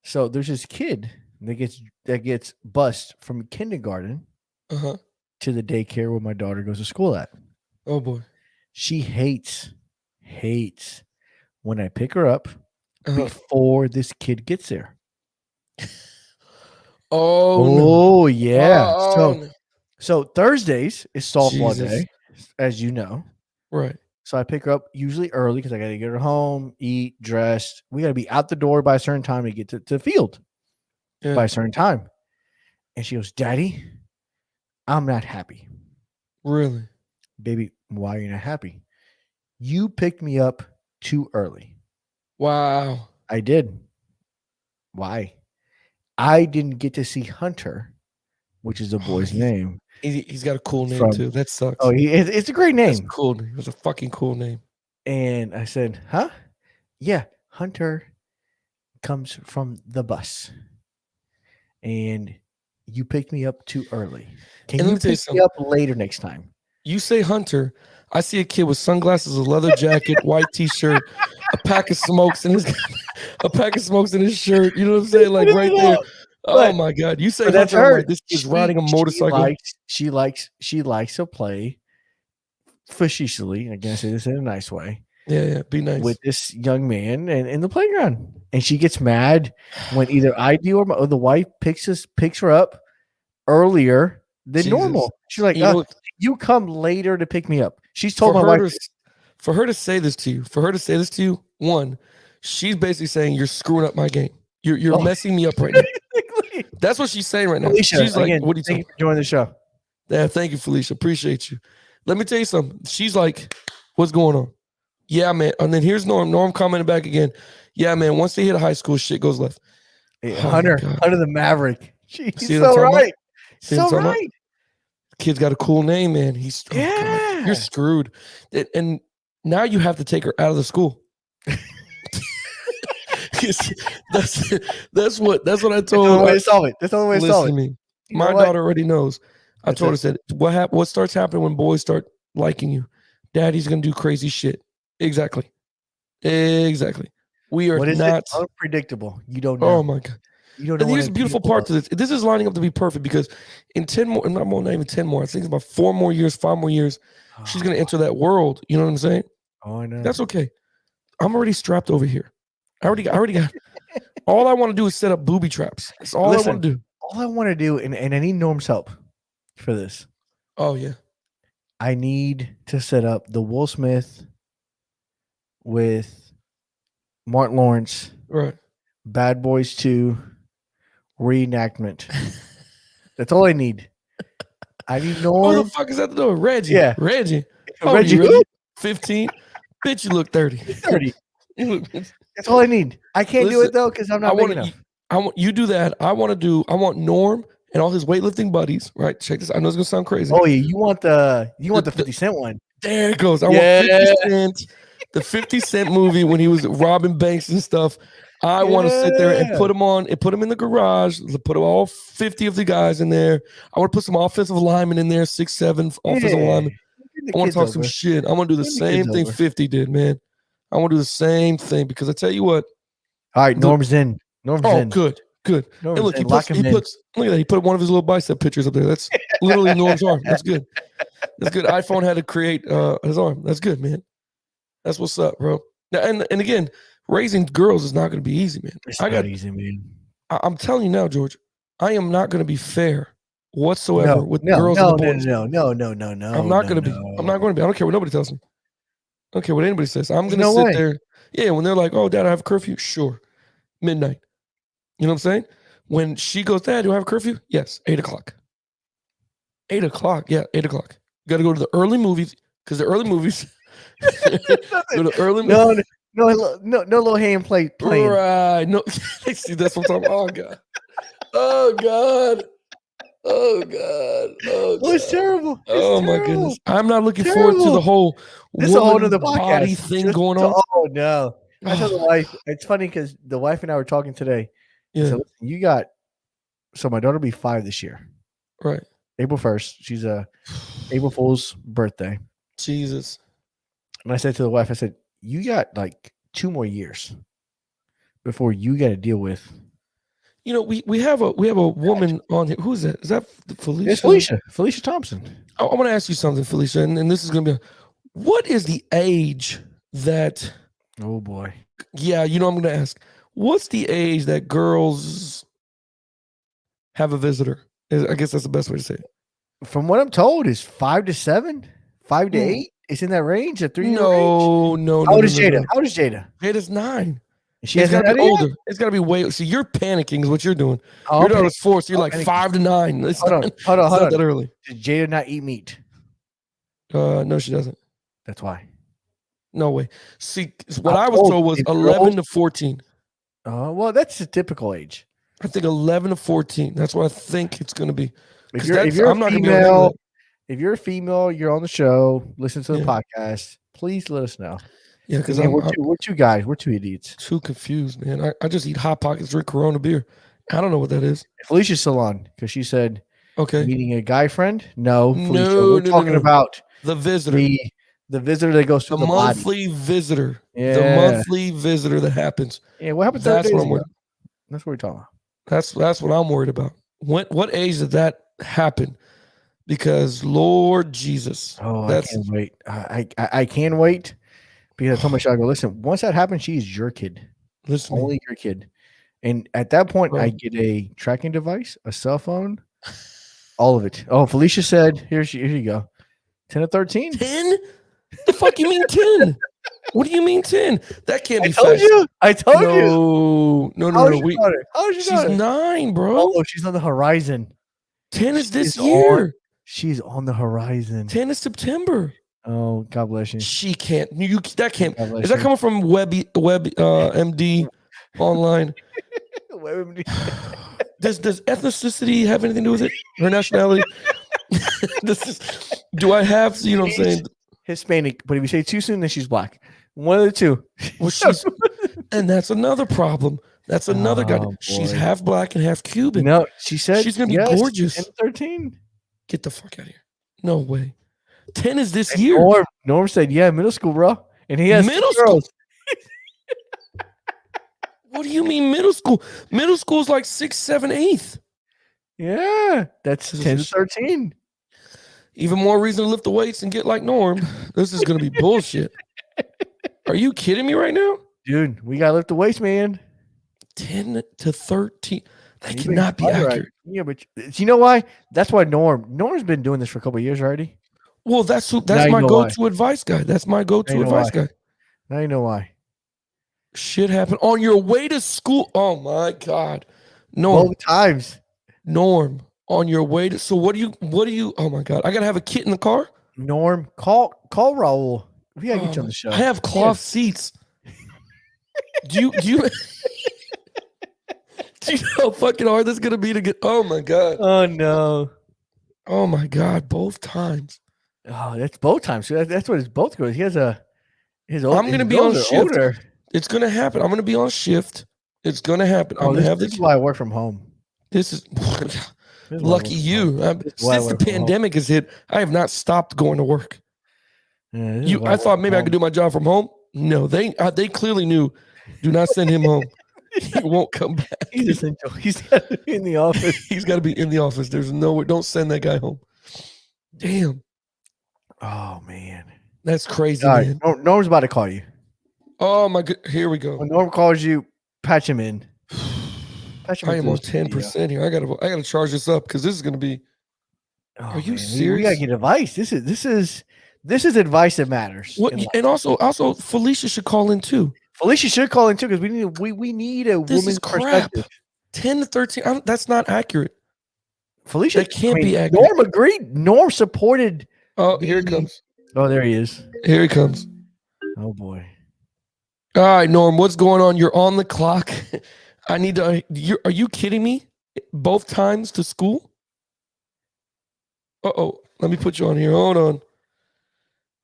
So there's this kid that gets bused from kindergarten Uh-huh. to the daycare where my daughter goes to school at. Oh boy. She hates when I pick her up Uh-huh. before this kid gets there. Oh, no. Oh yeah. Oh, So no. so Thursdays is softball Jesus. day, as you know. Right. So I pick her up usually early because I got to get her home, eat, dressed. We got to be out the door by a certain time to get to the field Yeah. by a certain time. And she goes, Daddy, I'm not happy. Really? Baby, why are you not happy? You picked me up too early. Wow. I did. Why? I didn't get to see Hunter, which is the boy's name. He's got a cool name From- too. That sucks. Oh, it's a great That's name. a cool name. It's a fucking cool name. And I said, huh? Yeah, Hunter comes from the bus. And you picked me up too early. Can And let you me tell you pick me something. up later next time? You say Hunter, I see a kid with sunglasses, a leather jacket, white t-shirt, a pack of smokes in his shirt. You know what I'm saying? Like right there. Oh But- my God. You say But that's Hunter, I'm her. like, this kid's riding a motorcycle. She likes to play facetiously. I guess it is in a nice way Yeah, be nice. with this young man and in the playground, and she gets mad when either I do or the wife picks her up earlier than Jesus. normal. She's like, You know, "You come later to pick me up." She's told for my her wife, for her to say this to you, one, she's basically saying you're screwing up my game. You're Oh. messing me up right now. That's what she's saying right now. Felicia, She's like, again, what are you thank talking you for joining the show. Yeah, thank you, Felicia. Appreciate you. Let me tell you something. She's like, what's going on? Yeah, man. And then here's Norm. Norm commented back again. Yeah, man. Once they hit high school, shit goes left. Hey, Oh my Hunter God. the Maverick. She's See what I'm so talking about? right. See what I'm So talking about? right. Kid's got a cool name, man. He's oh God, Yeah. you're screwed. And now you have to take her out of the school. that's what I That's the only told. way to solve it. That's the only way to solve Listen it. to me. You know My what? daughter already knows. I That's told her, it. said, what starts happening when boys start liking you? Daddy's gonna do crazy shit. Exactly. We are What is not. it? Unpredictable. You don't know. Oh my God. You don't know. And what here's the beautiful part to this. This is lining up to be perfect because in 10 more, not even 10 more, I think it's about 4 more years, 5 more years, she's going to enter that world. You know what I'm saying? Oh, I know. That's okay. I'm already strapped over here. I already got. All I want to do is set up booby traps. That's all I Listen. want to do. All I want to do, and I need Norm's help for this. Oh yeah. I need to set up the Will Smith with Martin Lawrence, Right. Bad Boys 2 reenactment. That's all I need. I need Who Norm. the fuck is at the door? Reggie. Yeah. Reggie. How old are Reggie you, who? 15. Bitch, you look 30. 30. You look- That's all I need. I can't do Listen, it though because I'm I not big want enough. I want you do that. I want Norm and all his weightlifting buddies. Right. Check this. I know it's gonna sound crazy. Oh yeah, you want the The- 50 Cent one. There it goes. I Yeah. want 50 Cent, the 50 Cent movie when he was robbing banks and stuff. I want to sit there and Yeah. put him on and put him in the garage, put all 50 of the guys in there. I want to put some offensive linemen in there, 6'7" offensive Yeah. linemen. Get the I want kids to talk some over. shit. I want to do the Get the same kids thing over. 50 did, man. I want to do the same thing because I tell you what. All right, the- Norm's in. Norm's Oh, in. good. Hey, Norm's look, in. Lock him in. look at that. He put one of his little bicep pictures up there. That's literally Norm's arm. That's good. That's good. iPhone had to create his arm. That's good, man. That's what's up, bro. Now, and again, raising girls is not going to be easy, man. It's I not got. easy, man. I'm telling you now, George. I am not going to be fair whatsoever with girls no, and the boys. no. I'm not going to be. I'm not going to be. I don't care what nobody tells me. I don't care what anybody says. I'm There's going to no sit way. there. Yeah, when they're like, "Oh, Dad, I have a curfew." Sure, midnight. You know what I'm saying? When she goes, "Dad, do I have a curfew?" Yes, 8:00. 8:00. Yeah, 8:00. You got to go to the early movies because the early movies. Go to early movies. No little hand play playing. Right. No, see, that's what I'm talking about. Oh, God. Oh, God. Oh, God. Oh, Well, it's God. terrible. It's Oh, my terrible. goodness. I'm not looking forward to Terrible. the whole This is a whole woman nother body podcast. thing Just going to- on. Oh no! I told the wife. It's funny because the wife and I were talking today. Yeah, So listen, you got. So my daughter will be 5 this year, right. April 1st. She's a April Fool's birthday, Jesus. and I said to the wife, I said, "You got like 2 more years before you got to deal with You know, we have a woman on here. Who's that? Is that Felicia? It's Felicia. Felicia Thompson. I want to ask you something, Felicia, and this is going to be. What is the age that? Oh boy. Yeah, you know, I'm going to ask. What's the age that girls have a visitor? I guess that's the best way to say it. From what I'm told, is 5 to 7, 5 to Mm. 8. It's in that range, a 3-year range. No. How old is Jada? How old is Jada? Jada's 9. She It's hasn't got to had be it yet? older. It's got to be way. See, you're panicking is what you're doing. Oh, Your I'm daughter's 4, so you're I'm like panicking. 5 to 9. It's Hold on, not, hold on, it's hold not on. that early. Does Jada not eat meat? No, she doesn't. That's why. No way. See, what How I was old told was is 11 girls? to 14. Well, that's a typical age. I think 11 to 14. That's what I think it's going to be. If 'Cause you're, if that's- you're I'm a not gonna be able to handle female, if you're a female, you're on the show, listen to the Yeah. podcast. Please let us know. Yeah, because Man, I'm we're two guys. We're two idiots. too confused, man. I just eat Hot Pockets, drink Corona beer. I don't know what that is. Felicia's still on because she said Okay. meeting a guy friend. No, Felicia, No, we're no, talking no. about The visitor. the visitor that goes The through the body. monthly visitor. The Yeah. monthly visitor that happens. Yeah, what happened? That's 30 what days I'm ago? worried. That's what we're talking about. That's what I'm worried about. What age did that happen? Because Lord Jesus, Oh, that's I can't wait. I can wait because I told Michelle, I go, listen, once that happens, she's your kid. listen. to me. Only your kid. And at that point, I Bro. get a tracking device, a cell phone, all of it. Oh, Felicia said, here you go. 10 to 13. 10? The fuck you mean 10? What do you mean 10? That can't I be told fast. you. I told you. No. How's your We, daughter? How's your she's daughter? 9, bro. Oh, she's on the horizon. 10 is this she's on- year. She's on the horizon. 10 is September. Oh, God bless you. She can't. You that can't. God bless Is that you. coming from MD online? Does ethnicity have anything to do with it? Her nationality? Do I have? You know what I'm saying? Hispanic, but if you say too soon, then she's black. One of the two. Well, and that's another problem. That's another guy. Oh, She's boy. half black and half Cuban. No, she said She's gonna be yes, gorgeous. 10 to 13. Get the fuck out of here. No way. 10 is this year. Norm said, yeah, middle school, bro. And he has Middle two school? girls. What do you mean middle school? Middle school is like 6, 7, 8. Yeah, that's This is 10 a to 13. Even more reason to lift the weights and get like Norm. This is gonna be bullshit. Are you kidding me right now? Dude, we got to lift the weights, man. 10 to 13. That You cannot be been- right. accurate. Yeah, but you know why? That's why Norm's been doing this for a couple of years already. Well, that's Now my you know why. go-to advice guy. That's my go-to Now you know advice why. guy. Now you know why. Shit happened on your way to school. Oh my God. Norm. Both times. Norm. On your way to what do you oh my God. I gotta have a kit in the car. Norm, call Raul. We gotta get you on the show. I have cloth seats. Do you do you know how fucking hard this is gonna be to get? Oh my God. Oh no. Oh my God. Both times. Oh, that's both times. So that's what his both goes. He has his I'm gonna be on girls are shift. older. It's gonna happen. I'm gonna be on shift. It's gonna happen. I'm Oh, gonna this, have this this. is why I work from home. This is This is why I lucky work from you. home. This is why I Since the work from home. pandemic has hit, I have not stopped going to work. Yeah, this is why I work thought from maybe I home. could do my job from home. No, they clearly knew. Do not send him home. He won't come back. He's essential. He's got to be in the office. He's got to be in the office. There's no way. Don't send that guy home. Damn, Oh man. that's crazy, All right, man. Norm's about to call you. Oh my God, here we go. When Norm calls you, patch him in. Patch him I am into on the studio. 10% here. I gotta charge this up because this is gonna be. Oh, Are you man, We serious? gotta get advice. This is advice that matters. What? in life. And also, Felicia should call in too. Felicia should call in too because we need a This woman's is crap. perspective. 10 to 13. That's not accurate. Felicia That can't be accurate. Norm agreed. Norm supported. Oh, here it comes. Oh, there he is. Here it comes. Oh boy. All right, Norm, what's going on? You're on the clock. I need to. Are you kidding me? Both times to school? Uh-oh. Let me put you on here. Hold on.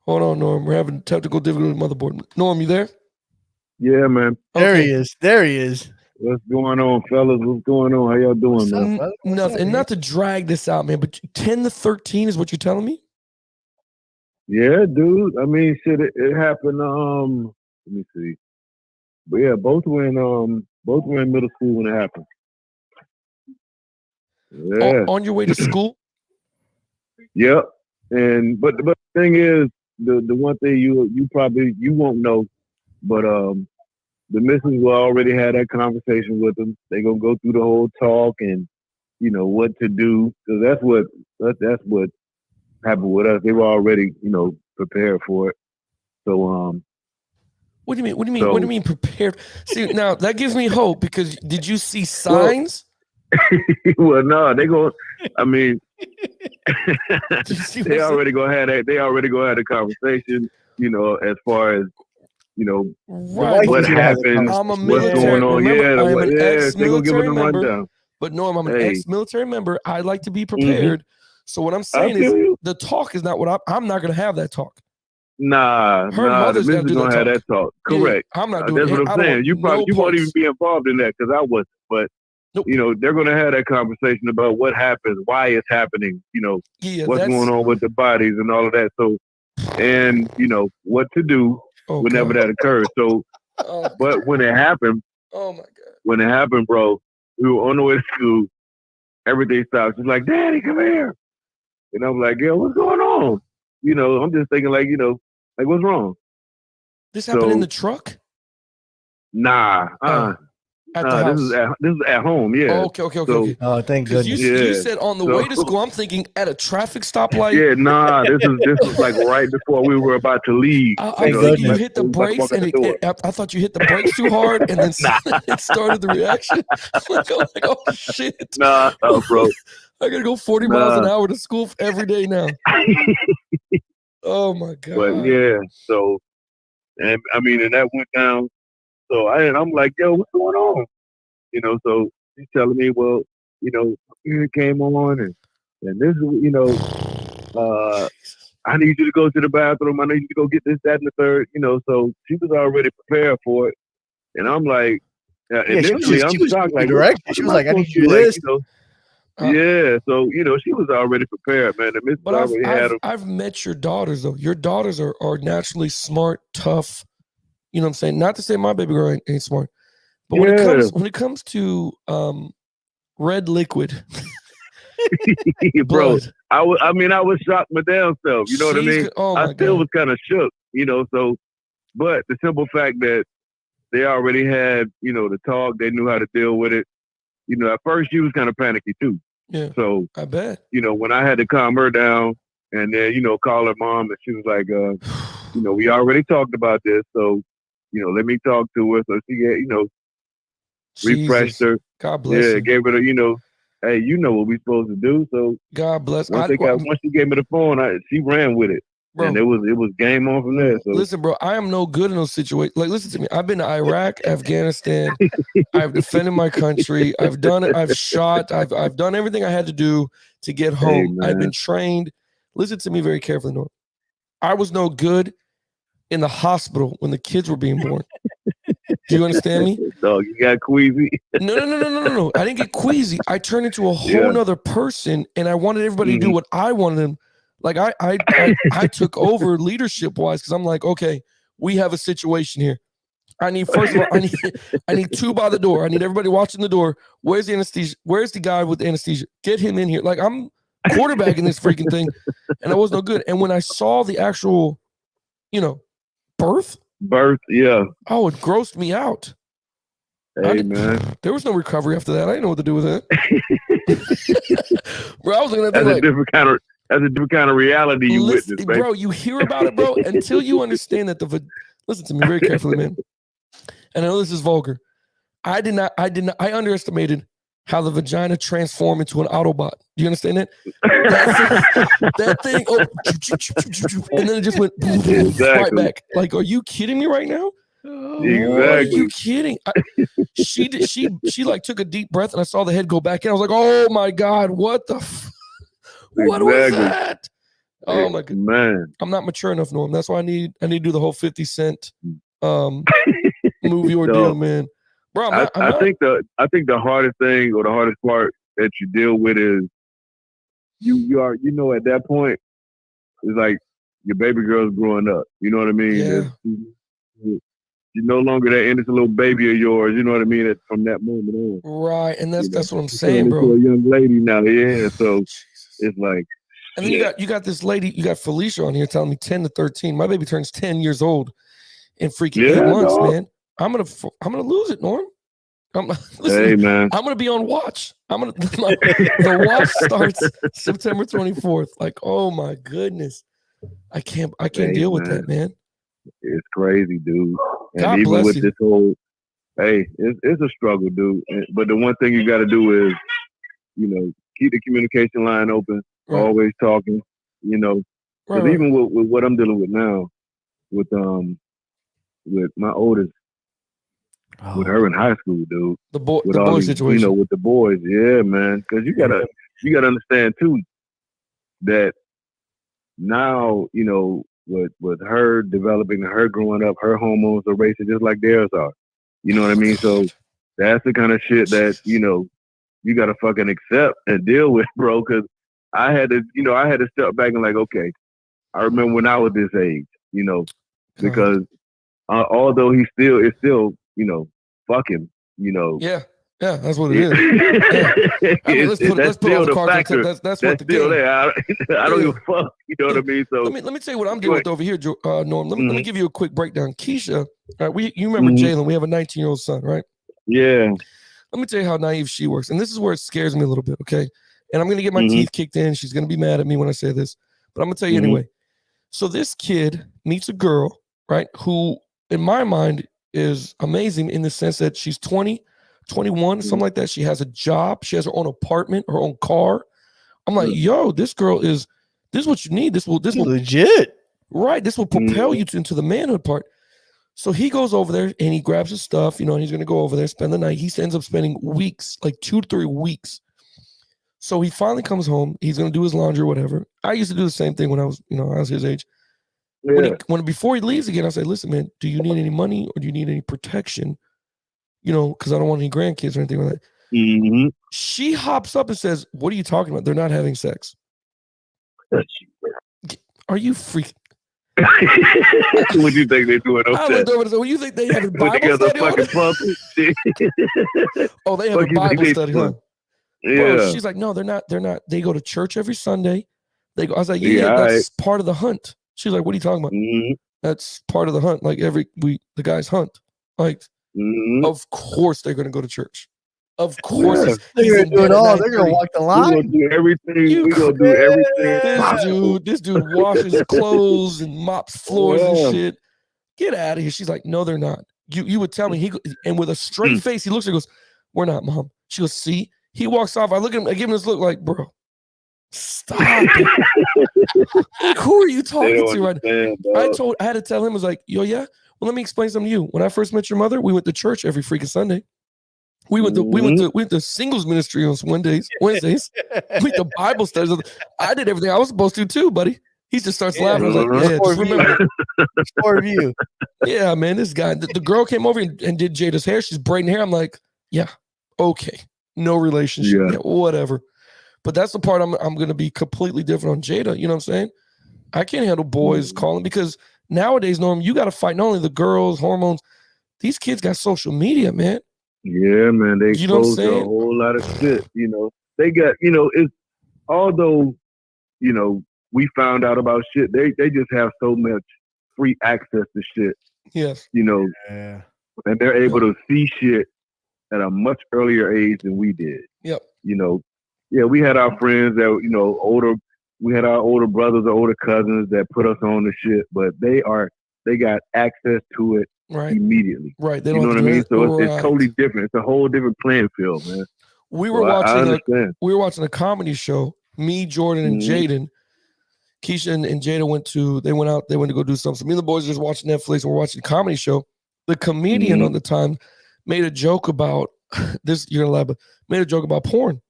Hold on, Norm. We're having technical difficulty with motherboard. Norm, you there? Yeah, man. There Okay. he is. There he is. What's going on, fellas? What's going on? How y'all doing, What's up, man? brother? What's Nothing. up, And man? not to drag this out, man, but 10 to 13 is what you're telling me? Yeah, dude. I mean, shit, it happened. Let me see. But yeah, both were in middle school when it happened. Yeah. On your way to school? Yep. And but the thing is, the one thing you probably won't know, but the missus will already have that conversation with them. They gonna go through the whole talk and what to do, because that's what happened with us. They were already prepared for it. So What do you mean? What do you mean? So- What do you mean prepared? See, now that gives me hope, because did you see signs? well, no, they go. I mean, Did you see what they I'm already gonna have that. They already gonna have the conversation. As far as saying? Why Right. what did you have the happened, I'm a what's military. going on. Remember, I am an They gonna give ex-military them the member. rundown. But no, I'm an Hey. ex-military member. I like to be prepared. So what I'm I saying is, feel you. the talk is not what I'm not going to have that talk. Nah, Her the mother's gotta missus do that gonna have talk. that talk. Yeah, Correct. I'm not doing That's it. what I I'm don't saying. want You no won't parts. even be involved in that, because I wasn't. But Nope. they're gonna have that conversation about what happened, why it's happening. Yeah, What's that's going on with the bodies and all of that. So, and what to do oh whenever God. that occurs. So, Oh, but when it happened, oh my God. bro, we were on the way to school. Everything stopped. She's like, "Daddy, come here," and I'm like, "Yo, what's going on?" I'm just thinking like what's wrong? This happened in So- the truck? Nah, At the house. this is at home. Yeah. Oh, okay. So- Oh, thank Because goodness. you Yeah. said on the So- way to school, I'm thinking at a traffic stoplight. Yeah, nah, this was like right before we were about to leave. I'm Thank thinking you goodness. hit the We was about to brakes, walk out and the door. I thought you hit the brakes too hard, and then it started the reaction. I'm like, oh shit. Nah, bro. I gotta go 40 miles an hour to school every day now. Oh my God. But yeah, so and I mean, and that went down. So I'm like, yo, what's going on? So she's telling me, well, here it came on, and this is, I need you to go to the bathroom. I need you to go get this, that, and the third. So she was already prepared for it, and I'm like, Yeah, she was initially I'm just shocked. Like, direction. what She am was like, I supposed need you to do? do Like, this. yeah. So she was already prepared, man. The missus But already had them. I've met your daughters, though. Your daughters are naturally smart, tough. You know what I'm saying? Not to say my baby girl ain't smart, but when it comes to red liquid, Bro, blood, I was shocked my damn self. You know what I mean? Oh I my still God. was kind of shook, So, but the simple fact that they already had, the talk, they knew how to deal with it. At first she was kind of panicky too. Yeah. So, I bet. when I had to calm her down and then, call her mom, and she was like, we already talked about this, so, let me talk to her. So she had, refreshed Jesus. her. God bless Yeah, her. gave her the, hey, you know what we supposed to do. So God bless. once she gave me the phone, she ran with it. Bro, And it was game on from there. So listen, bro, I am no good in those situations. Like, listen to me. I've been to Iraq, Afghanistan. I've defended my country. I've done it. I've shot. I've done everything I had to do to get home. man. I've been trained. Listen to me very carefully, Norm. I was no good in the hospital when the kids were being born. Do you understand me? Dog, you got queasy. No. I didn't get queasy. I turned into a whole nother person, and I wanted everybody to do what I wanted them. Like I took over leadership wise, because I'm like, okay, we have a situation here. I need, first of all, I need two by the door. I need everybody watching the door. Where's the anesthesia? Where's the guy with the anesthesia? Get him in here. Like, I'm quarterbacking this freaking thing, and I was no good. And when I saw the actual, birth, yeah. oh, it grossed me out. Hey, man. There was no recovery after that. I didn't know what to do with it. Bro, I was looking at that That's like, a different kind of reality you listen, witness, man. bro, you hear about it, bro, until you understand that listen to me very carefully, man. And I know this is vulgar. I underestimated how the vagina transformed into an Autobot. Do you understand that? That thing, and then it just went right back. Like, are you kidding me right now? Exactly. Are you kidding? She like took a deep breath, and I saw the head go back in. I was like, oh my God, what the what was that? Oh my God, man. I'm not mature enough, Norm. That's why I need to do the whole 50 Cent movie ordeal, man. Bro, I think the hardest thing, or the hardest part that you deal with is you are at that point, it's like your baby girl's growing up. You know what I mean? Yeah. She's no longer that innocent little baby of yours. You know what I mean? From that moment on. Right, and that's You know, that's what I'm she's saying, turning into bro. a young lady now, yeah. So Jesus. it's like, And then you got this lady, you got Felicia on here telling me 10 to 13. My baby turns 10 years old in freaking 8 months, dog. man. I'm gonna lose it, Norm. Listen, Hey, man. I'm gonna be on watch. The watch starts September 24th. Like, oh my goodness, I can't Hey, deal with man. that, man. It's crazy, dude. And God even bless with you. this whole, hey, it's a struggle, dude. But the one thing you got to do is, you know, keep the communication line open. Right. Always talking. You know, because Right. even with what I'm dealing with now, with my oldest, with her in high school, dude. The boy these, situation. You know, with the boys, yeah, man. Because you gotta understand too that now, you know, with her developing, her growing up, her hormones are racing just like theirs are. You know what I mean? So that's the kind of shit that, you know, you gotta fucking accept and deal with, bro. Because I had to step back and like, okay, I remember when I was this age, you know, because although it's still, you know, fucking, you know. Yeah, that's what it is. Yeah. I mean, let's put all the cards on the table. That's what the still game. There. I don't give a fuck. You know what I mean? So let me tell you what I'm dealing with over here, Norm. Let me give you a quick breakdown. Keisha, right? You remember Jalen? We have a 19-year-old son, right? Yeah. Let me tell you how naive she works, and this is where it scares me a little bit. Okay, and I'm gonna get my teeth kicked in. She's gonna be mad at me when I say this, but I'm gonna tell you anyway. So this kid meets a girl, right? Who, in my mind, is amazing in the sense that she's 20, 21, something like that. She has a job. She has her own apartment, her own car. I'm like, yo, this girl this is what you need. This will legit. Right. This will propel you into the manhood part. So he goes over there and he grabs his stuff, you know, and he's going to go over there, spend the night. He ends up spending weeks, like 2 to 3 weeks. So he finally comes home. He's going to do his laundry or whatever. I used to do the same thing when I was his age. Yeah. Before he leaves again, I say, listen, man, do you need any money or do you need any protection? You know, because I don't want any grandkids or anything like that. She hops up and says, what are you talking about? They're not having sex. Are you freaking? What do you think they're doing? I looked over and said, well, you think they have a Bible study on it? Oh, they have a Bible study, huh? Yeah. Bro, she's like, no, they're not. They go to church every Sunday. They go. I was like, yeah, that's part of the hunt. She's like, what are you talking about? That's part of the hunt. Like every week, the guys hunt. Like, of course they're going to go to church. Of course, they're going to do it all. They're going to walk the line. We're going to do everything. We're going to do everything. This dude washes clothes and mops floors and shit. Get out of here. She's like, no, they're not. You would tell me. And with a straight face, he looks at her and goes, we're not, Mom. She goes, see? He walks off. I look at him. I give him this look like, bro, stop it. Like, who are you talking to right now? I had to tell him, I was like, yo, yeah. Well, let me explain something to you. When I first met your mother, we went to church every freaking Sunday. We went to singles ministry on Wednesdays. We went to Bible studies. I did everything I was supposed to too, buddy. He just starts laughing. I was like, yeah, just remember. For you. Yeah, man, this guy. The girl came over and did Jada's hair. She's braiding hair. I'm like, yeah, okay. No relationship. Yeah, whatever. But that's the part I'm going to be completely different on Jada. You know what I'm saying? I can't handle boys calling because nowadays, Norm, you got to fight not only the girls, hormones. These kids got social media, man. Yeah, man. They expose a whole lot of shit. You know, they got, you know, it's although, you know, we found out about shit, they just have so much free access to shit. Yes. You know, and they're able to see shit at a much earlier age than we did. Yep. You know, yeah, we had our friends that, you know, we had our older brothers or older cousins that put us on the shit, but they got access to it immediately. Right. They you know what I mean? So it's totally different. It's a whole different playing field, man. We were watching a comedy show, me, Jordan, and Jaden. Keisha and Jada went to go do something. So me and the boys were just watching Netflix and we're watching a comedy show. The comedian on the time made a joke about this, you're gonna laugh, but made a joke about porn.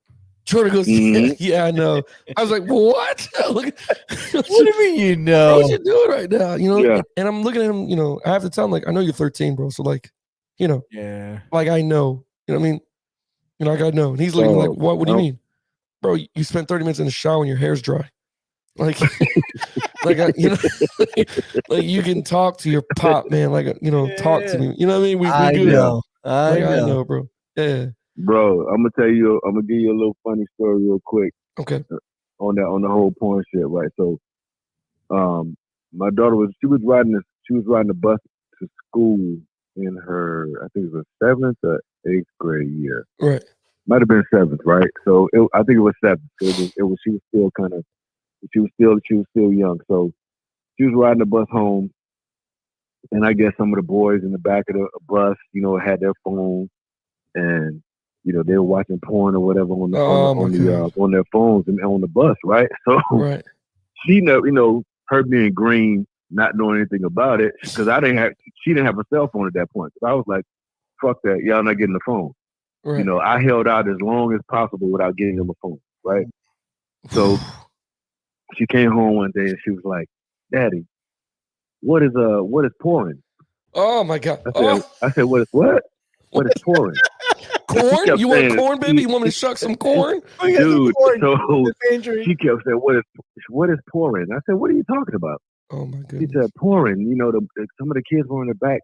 Jordan goes, yeah, I know. I was like, what? What do you mean you know? What you doing right now? You know, and I'm looking at him, you know, I have to tell him, like, I know you're 13, bro. So like, you know, like I know. You know what I mean? You know, like I know. And he's looking like, what do you mean? Bro, you spent 30 minutes in the shower and your hair's dry. Like, like like you can talk to your pop, man. Like talk to me. You know what I mean? We I good. know. I know, bro. Yeah. Bro, I'm gonna give you a little funny story real quick Okay. on the whole porn shit, right? So, my daughter was riding the bus to school in her, I think it was 7th or 8th grade year. Right. Might have been 7th, right? So I think it was 7th. It was she was still young. So she was riding the bus home, and I guess some of the boys in the back of the bus, had their phone, and they were watching porn or whatever on their phones and on the bus, right? So right. she her being green, not knowing anything about it, because she didn't have a cell phone at that point. So I was like, fuck that, y'all not getting the phone. Right. I held out as long as possible without getting them a phone, right? So she came home one day and she was like, Daddy, what is pouring? Oh my God. I said, what is what? What is pouring? Corn? You want corn, baby? You want me to shuck some corn? Dude, so she kept saying, what is pouring? I said, what are you talking about? Oh my goodness. She said, pouring. Some of the kids were in the back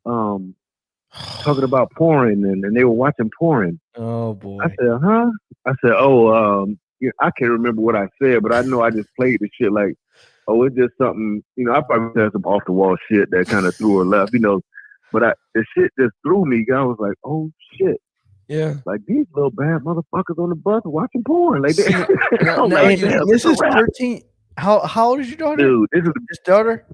talking about porn, and they were watching porn. Oh boy. I said, huh? I said, I can't remember what I said, but I know I just played the shit like, it's just something, I probably said some off the wall shit that kind of threw her left, but the shit just threw me. I was like, oh shit. Yeah. Like these little bad motherfuckers on the bus watching porn. Like this is 13. How old is your daughter? Dude, this is his daughter?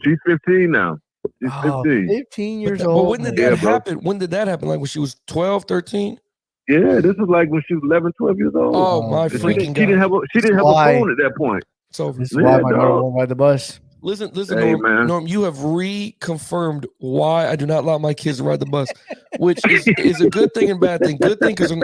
She's 15 now. She's 15. 15 years old. But when did that happen? When did that happen? Like when she was 12, 13? Yeah, this is like when she was 11, 12 years old. Oh my freaking God. She didn't have a phone at that point. So this is why my daughter won't ride the bus. Listen, hey, Norm, you have reconfirmed why I do not allow my kids to ride the bus, which is a good thing and bad thing. Good thing because I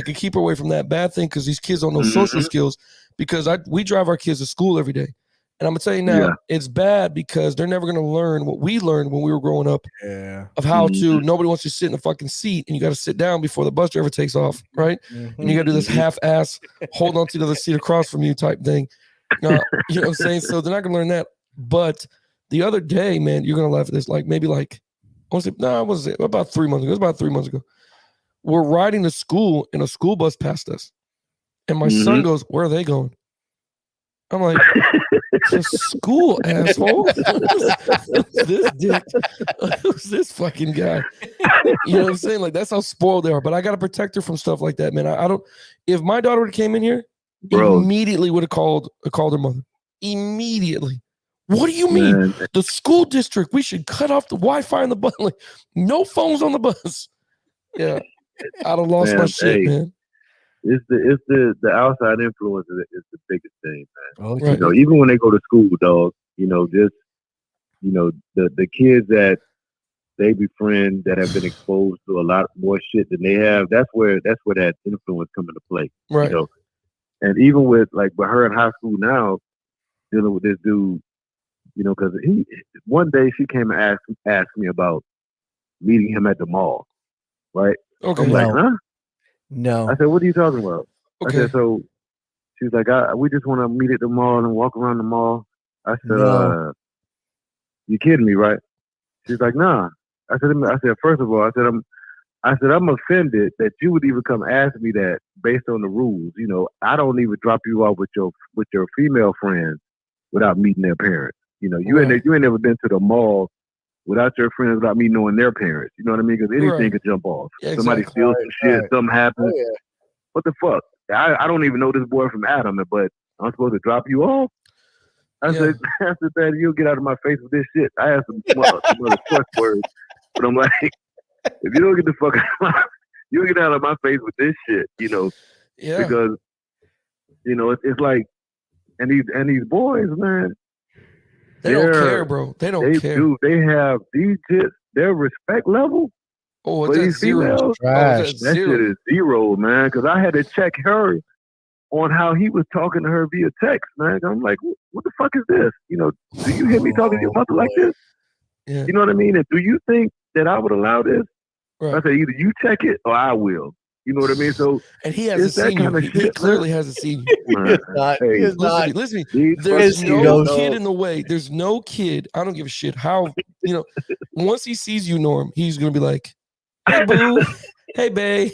could keep her away from that. Bad thing because these kids don't know social skills, because we drive our kids to school every day. And I'm gonna tell you now, it's bad because they're never gonna learn what we learned when we were growing up. Yeah. Of how to nobody wants you to sit in a fucking seat, and you got to sit down before the bus driver takes off, right? And you got to do this half-ass hold on to the other seat across from you type thing. You know what I'm saying? So they're not gonna learn that. But the other day, man, you're gonna laugh at this. Like maybe about 3 months ago. It was about 3 months ago. We're riding to school, and a school bus passed us, and my son goes, "Where are they going?" I'm like, to school, asshole. Who's this dick? Who's this fucking guy? You know what I'm saying? Like, that's how spoiled they are. But I got to protect her from stuff like that, man. I don't. If my daughter would have came in here, immediately would have called her mother. Immediately. What do you mean? Man. The school district, we should cut off the Wi-Fi on the bus. Like, no phones on the bus. Yeah. I'd have lost my shit, man. It's the outside influence is the biggest thing, man. Oh, right. Even when they go to school, dog, the kids that they befriend that have been exposed to a lot more shit than they have, that's where that influence come into play. Right. And even with her in high school now, dealing with this dude, because one day she came and asked me about meeting him at the mall, right? Okay. I'm like, huh? No. I said, what are you talking about? Okay. I said, so she's like, we just want to meet at the mall and walk around the mall. I said, you kidding me, right? She's like, nah. I said, first of all, I'm offended that you would even come ask me that based on the rules. I don't even drop you off with your female friends without meeting their parents. You ain't never been to the mall without your friends, without me knowing their parents. You know what I mean? Because anything could jump off. Yeah, somebody steals some shit, something happens. Oh, yeah. What the fuck? I don't even know this boy from Adam, but I'm supposed to drop you off? I said, Daddy, you'll get out of my face with this shit. I had some other trust words, but I'm like, if you don't get the fuck out, you get out of my face with this shit, Yeah. Because, it's like, and these boys, man, they don't care, bro. They don't care. Dude, they have these hits, their respect level. Oh, it's zero. That shit is zero, man. Because I had to check her on how he was talking to her via text, man. I'm like, what the fuck is this? Do you hear me talking to your mother like this? Yeah. You know what I mean? And do you think that I would allow this? Right. I said, either you check it or I will. You know what I mean? So And he hasn't It's that seen you. kinda He shit, clearly hasn't seen you. He is not. Hey, He is not. Listen to me. these There's Yes, he no knows. kid in the way. There's no kid. I don't give a shit how, once he sees you, Norm, he's going to be like, hey, boo. Hey, bae.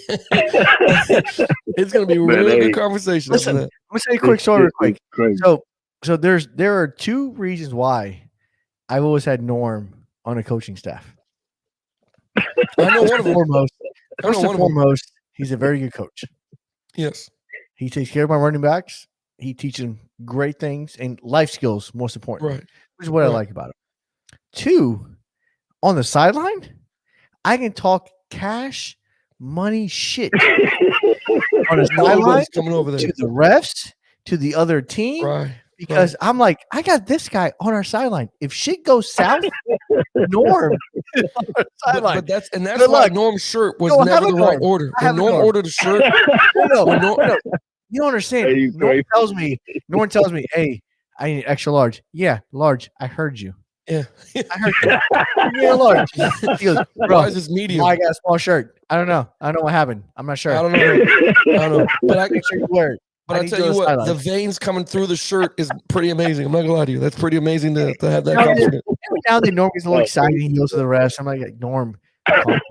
It's going to be a Man, real hey. good conversation. Listen, After that. I'm gonna say a quick story real quick. It's crazy. So there are two reasons why I've always had Norm on a coaching staff. I know one of them. Foremost, I know first and one of them. foremost, he's a very good coach. Yes. He takes care of my running backs. He teaches them great things and life skills, most important. Right. Which is what I Right. like about him. Two, on the sideline, I can talk cash, money, shit on the sideline Nobody's coming over there. to the refs, to the other team. Right. Because I'm like, I got this guy on our sideline. If shit goes south, Norm is on our sideline. But that's Good why luck. Norm's shirt was No, I have never a the right Norm. order. I When have a Norm Norm. ordered a shirt, No, when Norm- no, you don't understand. Hey, you Norm crazy. tells me, hey, I need extra large. Yeah, large. I heard you. yeah. I heard you. Give me a large. He goes, bro, Why is this medium? I got a small shirt. I don't know. I don't know what happened. I'm not sure. I don't know. I don't know. But I Make sure you wear it. But I I need tell you you on the what, sideline. the veins coming through the shirt is pretty amazing. I'm not gonna lie to you. That's pretty amazing to have that Now, accomplishment. every now and then Norm gets a little excited. He goes to the refs. I'm like, Norm, calm down.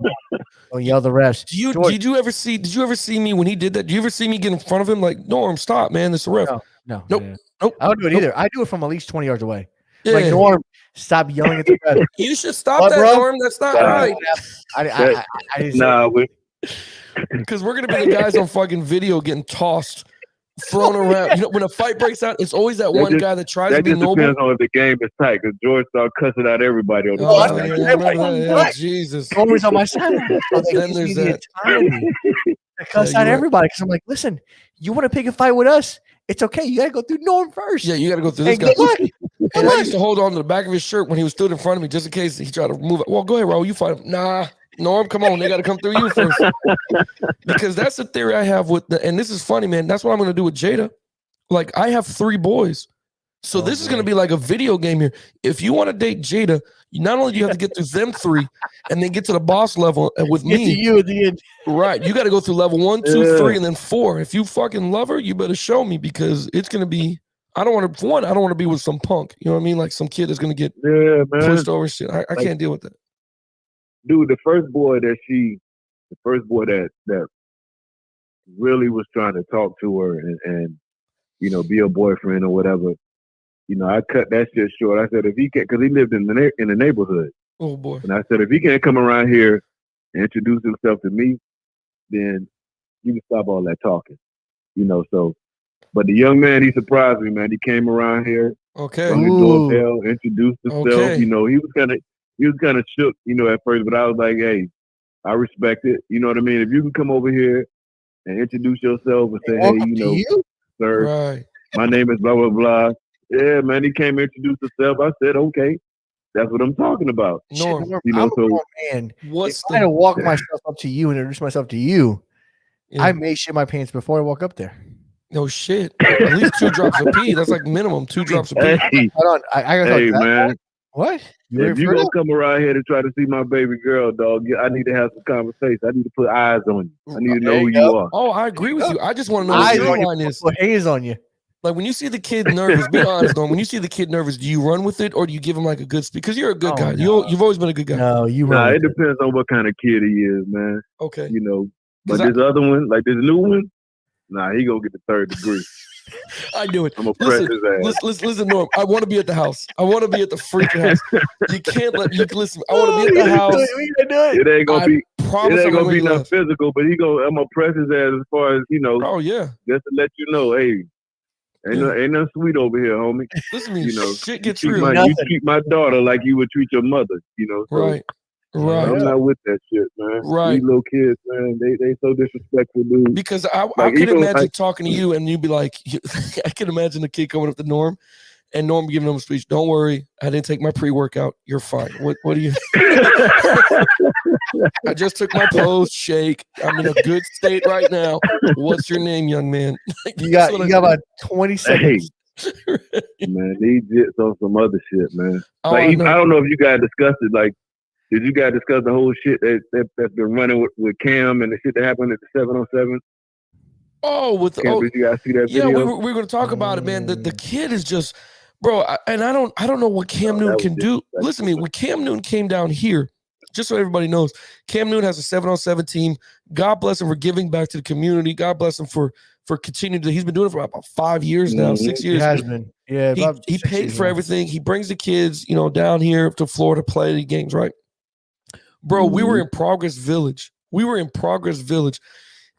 Don't yell at the refs. George- Did you ever see me when he did that? Did you ever see me get in front of him like, Norm, stop, man, this is a ref? No. Nope. yeah. Nope. I don't do it Nope. either. I do it from at least 20 yards away. Yeah. Like, Norm, stop yelling at the ref. You should stop What, that, bro? Norm. That's not Nah. right. I didn't Nah, we, Because we're gonna be the guys on fucking video getting tossed, thrown around. When a fight breaks out, it's always that That one just- guy that tries to that be just noble. depends on if the game is tight. Because George started cussing out everybody on the Oh, sideline. yeah, I remember that. Yeah, Right. Jesus. Norman's on my side. So they Then give me there's the that. autonomy to cuss Yeah, out you're right. everybody. Because I'm like, listen, you want to pick a fight with us? It's okay. You got to go through Norm first. Yeah, you got to go through this And guy. good luck. And I used to hold on to the back of his shirt when he was stood in front of me, just in case he tried to move it. Well, go ahead, Raul. You fight him. Nah, Norm, come on. They got to come through you first. Because that's the theory I have with and this is funny, man. That's what I'm going to do with Jada. Like, I have 3 boys. So this is going to be like a video game here. If you want to date Jada, not only do you have to get through them 3 and then get to the boss level with Get to me, you at the end. right? You got to go through level 1, 2, Yeah. 3, and then 4. If you fucking love her, you better show me because it's going to be. I don't want to. For one, I don't want to be with some punk. You know what I mean? Like some kid that's going to get Yeah, man. pushed over and shit. I can't deal with that. Dude, the first boy that really was trying to talk to her and be a boyfriend or whatever, I cut that shit short. I said, if he can't, because he lived in the neighborhood, Oh boy. and I said, if he can't come around here and introduce himself to me, then you can stop all that talking, So, but the young man, he surprised me, man. He came around here, Okay. rang the Ooh. doorbell, introduced himself. Okay. He was kind of shook, at first, but I was like, hey, I respect it. You know what I mean? If you can come over here and introduce yourself and say, Walk hey, up to you? sir, Right. my name is blah, blah, blah. Yeah, man, he came and introduced himself. I said, okay, that's what I'm talking about. Norm, Shit, Norm, You know, I'm a so- grown man. what's If I had to the? walk myself up to you and introduce myself to you, Yeah. I may shit my pants before I walk up there. No shit. At least 2 drops of pee. That's like minimum 2 drops of pee. Hey, Hold on. I gotta hey, talk to that. man, What? You if ready you for gonna it? come around here to try to see my baby girl, dog, I need to have some conversation. I need to put eyes on you. I need to know There who you you go. are. Oh, I agree with you. I just want to know Eyes what on your you. line is. Put hands on you. Like when you see the kid nervous, be honest, Norm. When you see the kid nervous, do you run with it or do you give him like a good speech? Because you're a good Oh, guy. no. You've always been a good guy. No, you Nah, run. it depends on what kind of kid he is, man. Okay. But 'Cause this other one, like this new one, nah, he gonna get the 3rd degree. I knew it. I'm gonna press Listen, his ass. listen, Norm. I want to be at the house. I want to be at the freaking house. You can't let you listen. I want to be at the house. We gonna do it. It ain't gonna I be. promise It I'm ain't gonna be gonna nothing physical, but I'm gonna press his ass as far as Oh yeah. just to let you know, hey, ain't nothing sweet over here, homie. Listen to me. You know, Shit gets You real. Nothing. treat my daughter like you would treat your mother, So Right. Right. I'm not with that shit, man. Right. These little kids, man, they so disrespectful, dude. Because I Like, could even, imagine like- talking to you and you'd be like, I can imagine a kid coming up to Norm and Norm giving him a speech. Don't worry, I didn't take my pre-workout. You're fine. What do you? I just took my post shake. I'm in a good state right now. What's your name, young man? You got about 20 seconds. Man, these jits on some other shit, man. Oh, Like, I I know. don't know if you guys discussed it. Like, Did you guys discuss the whole shit that's been running with Cam and the shit that happened at the 7-on-7? Cam, did you guys see that yeah, video? we were going to talk about it, man. The kid is just, bro. I don't know what Cam Newton can do. Listen to me. When Cam Newton came down here, just so everybody knows, Cam Newton has a 7-on-7 team. God bless him for giving back to the community. God bless him for continuing to. He's been doing it for about 5 years now, 6 years. He has been. Yeah, he paid for everything. He brings the kids, down here to Florida to play the games, right? Bro, we were in Progress Village.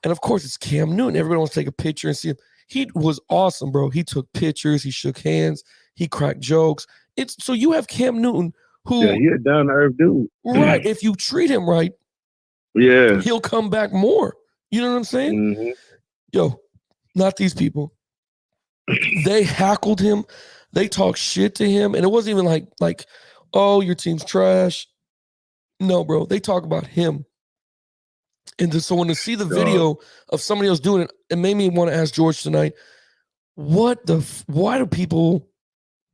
And of course, it's Cam Newton. Everybody wants to take a picture and see him. He was awesome, bro. He took pictures. He shook hands. He cracked jokes. So you have Cam Newton, who he a down to earth dude, right? If you treat him right, yeah, he'll come back more. You know what I'm saying? Mm-hmm. Yo, not these people. They hackled him. They talked shit to him, and it wasn't even like, oh, your team's trash. No, bro. They talk about him. And so when to see the video of somebody else doing it, it made me want to ask George tonight, why do people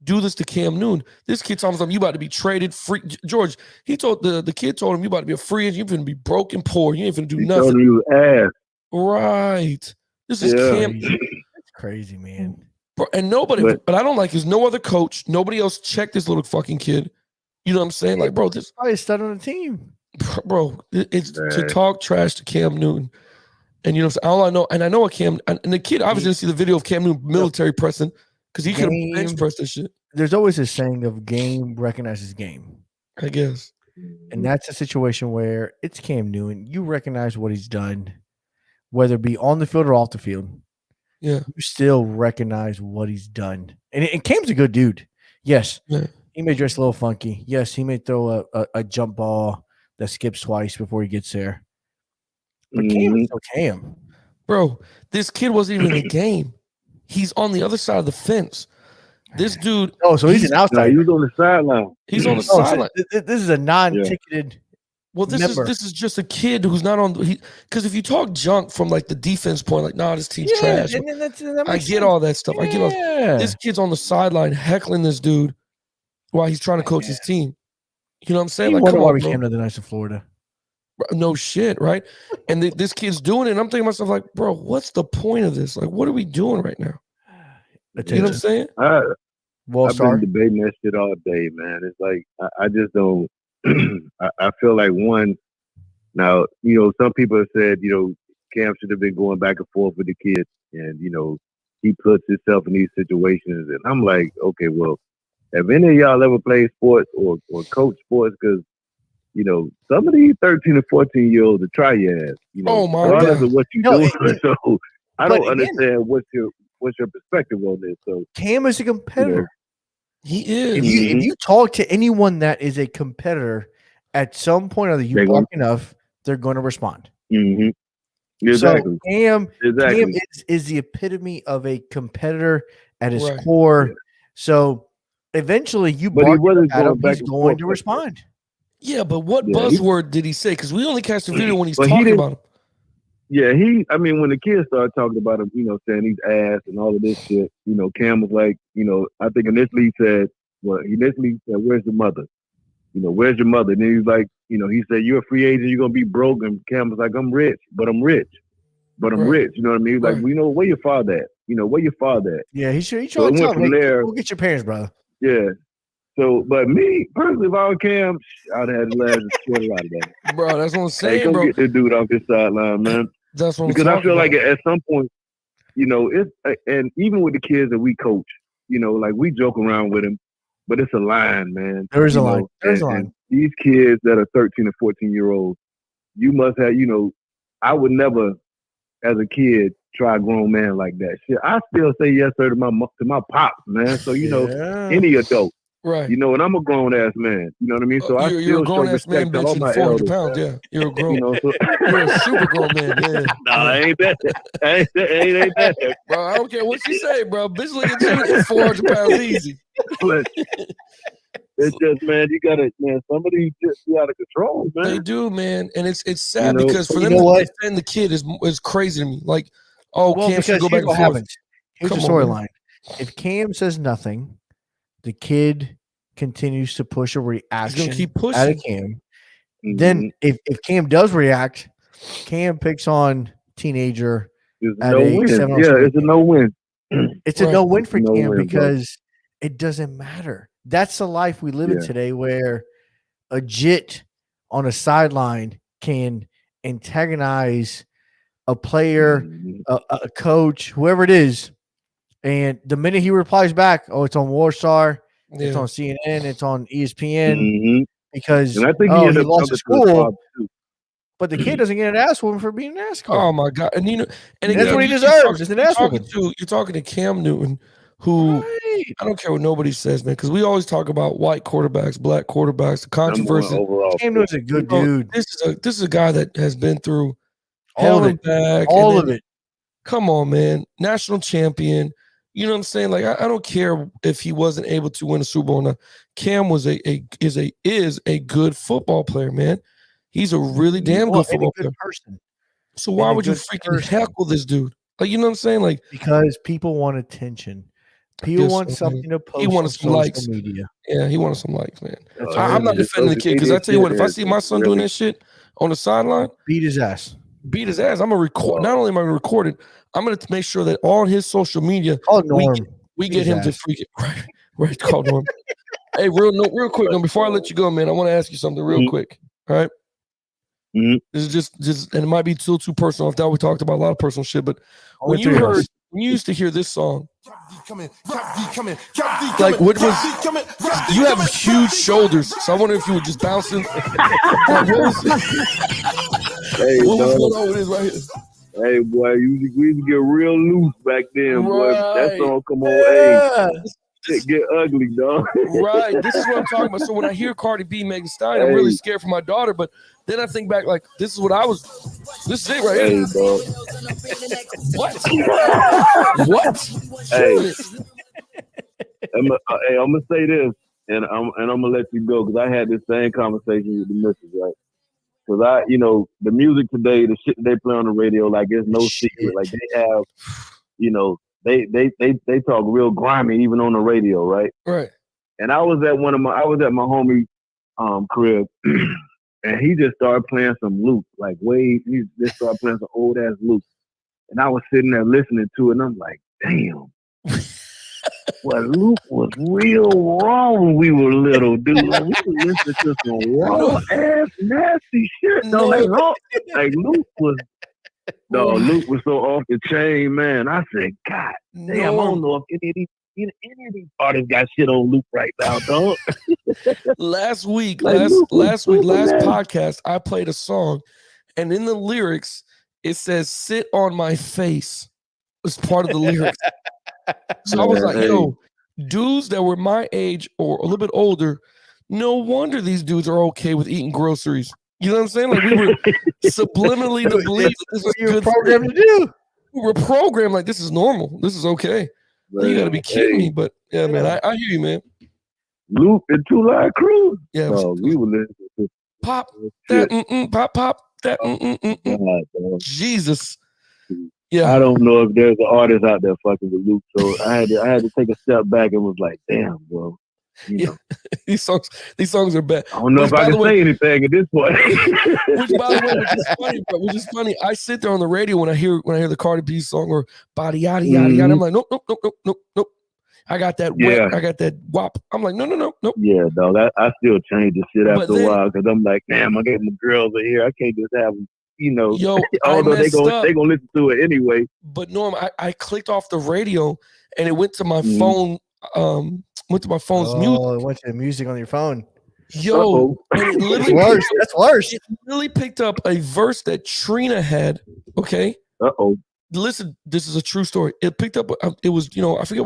do this to Cam Newton? This kid told him, you about to be traded free. George, he told the kid told him, you about to be a free agent. You're going to be broke and poor. You ain't going to do nothing. Told him you ass. Right. This is Cam. That's crazy, man. Bro, and but I don't like is no other coach. Nobody else checked this little fucking kid. You know what I'm saying? Like, bro, this probably a stud on the team. Bro, it's to talk trash to Cam Newton. And all I know, and I know and the kid obviously didn't see the video of Cam Newton military pressing because he could have bench pressed this shit. There's always a saying of game recognizes game. I guess. And that's a situation where it's Cam Newton. You recognize what he's done, whether it be on the field or off the field. Yeah. You still recognize what he's done. And Cam's a good dude. Yes. Yeah. He may dress a little funky. Yes, he may throw a jump ball that skips twice before he gets there. But Cam is still Cam. Bro, this kid wasn't even in the game. He's on the other side of the fence. This dude. Oh, so he's an outsider. He was on the sideline. He's on the sideline. So this is a non-ticketed. Well, this is just a kid who's not on. Because if you talk junk from like the defense point, like, nah, this team's trash. I get all that stuff. I get all. This kid's on the sideline heckling this dude while he's trying to coach his team. You know what I'm saying? Like, come on, we bro. came to the nights of Florida. No shit, right? And this kid's doing it. And I'm thinking to myself, like, bro, what's the point of this? Like, what are we doing right now? You know what I'm saying? I've been debating that shit all day, man. It's like I just don't. I feel like one. Now, some people have said, Cam should have been going back and forth with the kids, and he puts himself in these situations, and I'm like, okay, well, have any of y'all ever played sports or coach sports? Because some of these 13 and 14-year-olds will try your ass. Oh my regardless God. of what you do. So I don't understand what's your perspective on this. So Cam is a competitor. He is. If you talk to anyone that is a competitor, at some point or other, you talk enough, they're going to respond. Mm-hmm. Exactly. So Cam is the epitome of a competitor at his core. Yeah. So eventually, he's going to respond. Yeah, but what buzzword did he say? Because we only catch the video when he's talking about him. Yeah, when the kids started talking about him, saying he's ass and all of this shit, Cam was like, I think initially he said, where's your mother? Where's your mother? And then he's like, he said, you're a free agent, you're going to be broke. And Cam was like, I'm rich. You know what I mean? He's like, where your father at? Where your father at? Yeah, he tried to tell him, go get your parents, brother. Yeah. So, but me, personally, if I was Cam, I'd have had to laugh and sweat a lot of that. Bro, that's what I'm saying, go get this dude off his sideline, man. That's what because I feel like at some point, it's and even with the kids that we coach, like we joke around with them, but it's a line, man. There's a line. There's a line. And these kids that are 13 and 14-year-olds, you must have, I would never, as a kid, try a grown man like that. Shit, I still say yes, sir, to my pops, man. So any adult. Right. And I'm a grown ass man. You know what I mean? So you're a grown ass man benching 400 pounds. Yeah. You're a grown you're a super grown man. Yeah. Nah, ain't that. Ain't that. Bro, I don't care what you say, bro. Bitch look at you at 400 pounds easy. It's just, man, you gotta, man, somebody just be out of control, man. They do, man. And it's sad because for them to defend the kid is crazy to me. Like, Cam should go back and forth. Here's the storyline. If Cam says nothing, the kid continues to push a reaction keep pushing. out of Cam. Then if Cam does react, Cam picks on teenager. It's at no a win. 7-on-7 Yeah, it's a game. no win. It's a Right. no win for No Cam win, bro. because it doesn't matter. That's the life we live in Yeah. today, where a jit on a sideline can antagonize a player, Mhm. a coach, whoever it is, and the minute he replies back, "Oh, it's on Warstar, it's Yeah. on CNN, it's on ESPN," Mhm. because And I think he he ended up lost talking his to his school, father, too. but the kid doesn't get an ass whooping for being an asshole. Oh my God! And That's again, what he you're deserves. It's an ass talking whooping. you're talking to Cam Newton, who Right. I don't care what nobody says, man, because we always talk about white quarterbacks, black quarterbacks, the Number one controversy. overall. Cam Newton's a good You know, dude. This is a guy that has been through All hell of and it. back. All and of then, it. come on, man, national champion. You know what I'm saying? Like I don't care if he wasn't able to win a Super Bowl or not. Cam was is a good football player, man. He's a really damn Well, good and a football good player. person. So why and a would you good freaking person. heckle this dude? Like, you know what I'm saying? Like, Because people want attention. People guess want so, man. something to post wanted on some social likes. media. yeah, he wanted some likes, man. That's Oh, all I'm it not is. defending the kid because I tell you what, if I see my son doing really- that shit on the sideline, Beat his ass. beat his ass. I'm gonna record. Not only am I gonna record it, I'm gonna make sure that on his social media Call Norm. we Beat get his him to ass. freaking right. Call Norm. Hey, real quick, no, before I let you go, man, I want to ask you something real Mhm. quick. All right. Mhm. This is just, and it might be too personal. I thought we talked about a lot of personal shit, but Only when you three of heard, us. when you used to hear this song, Like what you have huge shoulders, so I wonder if you were just bouncing. Like, what was Hey, what was dog. going on with this right here? Hey, boy, we used to get real loose back then, boy. That Right. song come on, hey, Yeah. shit get ugly, dog. Right. This is what I'm talking about. So when I hear Cardi B, Megan Thee Stallion, I'm really Hey. scared for my daughter. But then I think back, like, this is what I was. This is it right Hey, here. dog. What? What? Hey. I'm gonna say this, and I'm gonna let you go because I had this same conversation with the missus, right? Because the music today, the shit that they play on the radio, like it's no secret. Like they have, they talk real grimy even on the radio, right? Right. And I was at my homie crib, and he just started playing some Luke, he just started playing some old ass Luke, and I was sitting there listening to it, and I'm like, damn. Well, Luke was real raw when we were little, dude. Like, we could listen to some raw ass nasty shit. No. Like Luke was so off the chain, man. I said, God damn, I don't know if any of these artists got shit on Luke right now, dog. Last Like, Luke was super last nasty. podcast, I played a song, and in the lyrics, it says "sit on my face." It's part of the lyrics. So I was like, yo, dudes that were my age or a little bit older, no wonder these dudes are okay with eating groceries. You know what I'm saying? Like we were subliminally to believe that this was What you were good. programmed to do. We were programmed like this is normal. This is okay. You got to be kidding me. But yeah, man, I hear you, man. Luke and Two Line Crew. Yeah, No, we were listening to pop shit. that, pop that. God, dog. Jesus. Yeah. I don't know if there's an artist out there fucking with Luke, so I had to take a step back and was like, damn, bro. You know, These songs are bad. I don't know if I can say anything at this point. Which, by the way, which is funny. I sit there on the radio when I hear the Cardi B song or body yada yada yada. I'm like, nope. I got that wet. I got that wop. I'm like, no. Yeah, dog. I still change the shit But after a while because I'm like, damn, I got my girls in here. I can't just have them. Yo, although they gonna listen to it anyway. But Norm, I clicked off the radio and it went to my phone. Went to my phone's music. Oh, it went to the music on your phone. Yo, and it literally That's worse. It really picked up a verse that Trina had. Okay. Listen, this is a true story. It picked up. It was, I forget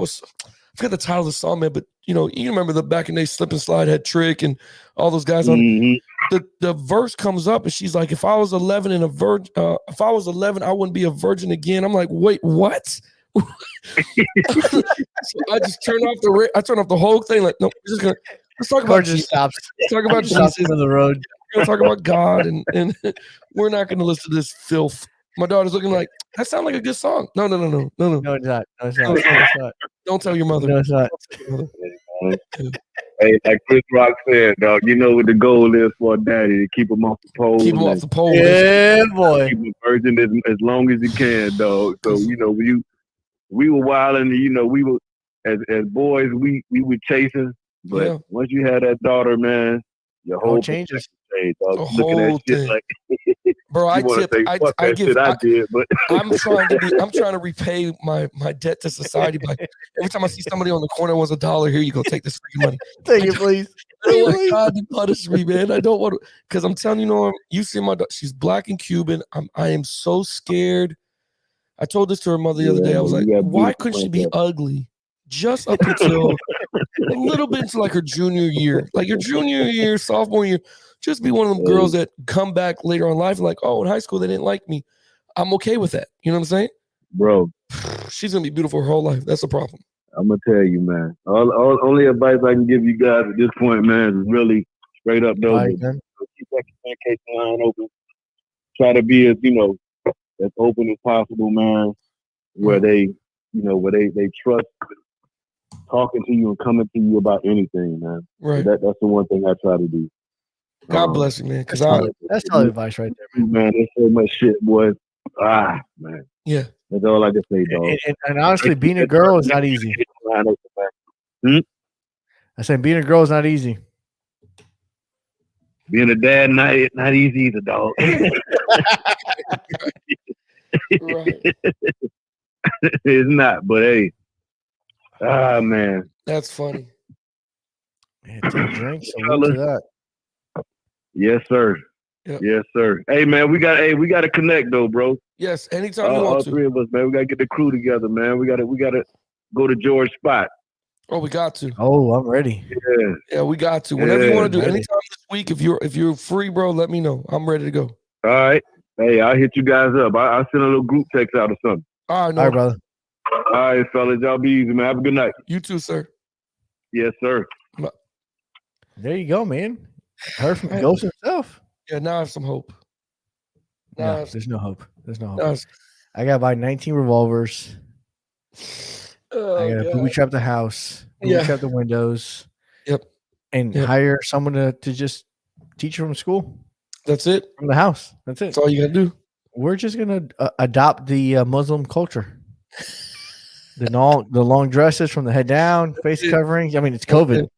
the title of the song, man. But you remember the back in the day, Slip and Slide had Trick and all those guys on. The verse comes up and she's like, if I was 11 and if I was 11, I wouldn't be a virgin again. I'm like, wait, what? So I just turned off the whole thing. Like, no, let's talk about Jesus. Stops. Let's talk about Stops Jesus. on the road. We're gonna talk about God, and we're not gonna listen to this filth. My daughter's looking like that. Sounds like a good song. No. No, it's not. No, it's not. Don't tell your mother. No, it's not. Hey, like Chris Rock said, dog, you know what the goal is for a daddy, to keep him off the pole. Keep him off the pole. Yeah, boy. Keep him virgin as long as you can, dog. So, you know, we were wilding, you know, we were, as boys, we were chasing. But Yeah. once you had that daughter, man, your whole changes. perspective changed, dog. The Looking whole at shit thing. like, Bro, I you wanna tip. say, fuck I that give. shit I did, but I'm trying to repay my debt to society by every time I see somebody on the corner wants $1, here you go, take this freaking money. Take it, please. I don't want Please. God to punish me, man. I don't want to, because I'm telling you, Norm, you see my daughter, she's black and Cuban. I am so scared. I told this to her mother the other day. I was you like, gotta why be couldn't she be responsible. ugly? Just up until a little bit into like her junior year. Like your junior year, sophomore year, just be one of them girls that come back later on in life and like, oh, in high school they didn't like me. I'm okay with that. You know what I'm saying? Bro, She's gonna be beautiful her whole life. That's the problem. I'm gonna tell you, man. Only advice I can give you guys at this point, man, is really straight up, though. Right, man. Keep that communication line open. Try to be as, you know, as open as possible, man. Where they, you know, where they trust talking to you and coming to you about anything, man. Right. So that's the one thing I try to do. God bless you, man. Because That's solid advice right there, man. Man, there's so much shit, boy. Man. Yeah. That's all I can say, dog. And honestly, being a girl is not easy. I said being a girl is not easy. Being a dad, not easy either, dog. Right. It's not, but hey, man. That's funny. Yeah, take drinks. Salute to that. Yes, sir. Yep. Yes, sir. Hey, man, we got to connect though, bro. Yes, anytime you All want to. three of us, man. We gotta get the crew together, man. We gotta go to George spot. Oh, we got to. Oh, I'm ready. Yeah. Yeah, we got to. Whenever you want to do, ready. anytime this week, if you're free, bro, let me know. I'm ready to go. All right. Hey, I'll hit you guys up. I'll send a little group text out or something. All right, no, All right, brother. All right, fellas. Y'all be easy, man. Have a good night. you too, sir. Yes, sir. There you go, man. Heard from Ghost himself. Yeah, now I have some hope. Now I No, have- there's no hope. There's no hope. now it's- I got to buy 19 revolvers. oh, I got to God. booby trap the house, booby Yeah. trap the windows. Yep. And Yep. hire someone to just teach you from school, That's it. from the house. That's it. That's all you gotta do. We're just going to adopt the Muslim culture. The long dresses from the head down, face it. coverings. I mean, it's COVID. it.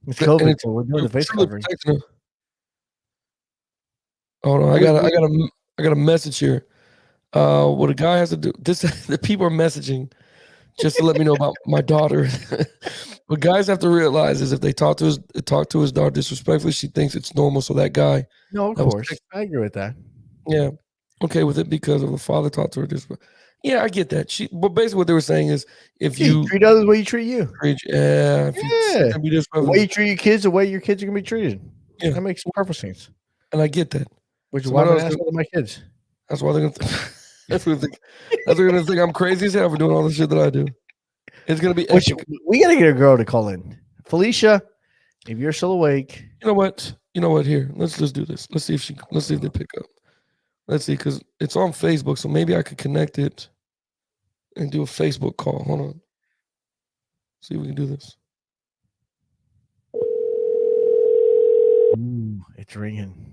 It's And COVID, it's- so we're doing the face Truly covering. protecting her. Hold on, I got a message here. What a guy has to do. This the people are messaging just to let me know about my daughter. What guys have to realize is if they talk to his daughter disrespectfully, she thinks it's normal. So that guy, No, of that was course. I agree with that. yeah, okay with it because of the father talked to her this. Yeah, I get that. But basically what they were saying is if you treat others the way you treat you. preach, if you Yeah. be The disrespectful, way you treat your kids, the way your kids are going to be treated. Yeah. That makes perfect sense. and I get that. Which is So why what I'm else going to ask all of my kids. That's why they're gonna. That's what they're gonna think I'm crazy as hell for doing all the shit that I do. It's gonna be Which epic. we got to get a girl to call in. Felicia, if you're still awake, You know what? Here, let's just do this. Let's see if they pick up. Let's see, because it's on Facebook, so maybe I could connect it and do a Facebook call. Hold on. See if we can do this. ooh, it's ringing.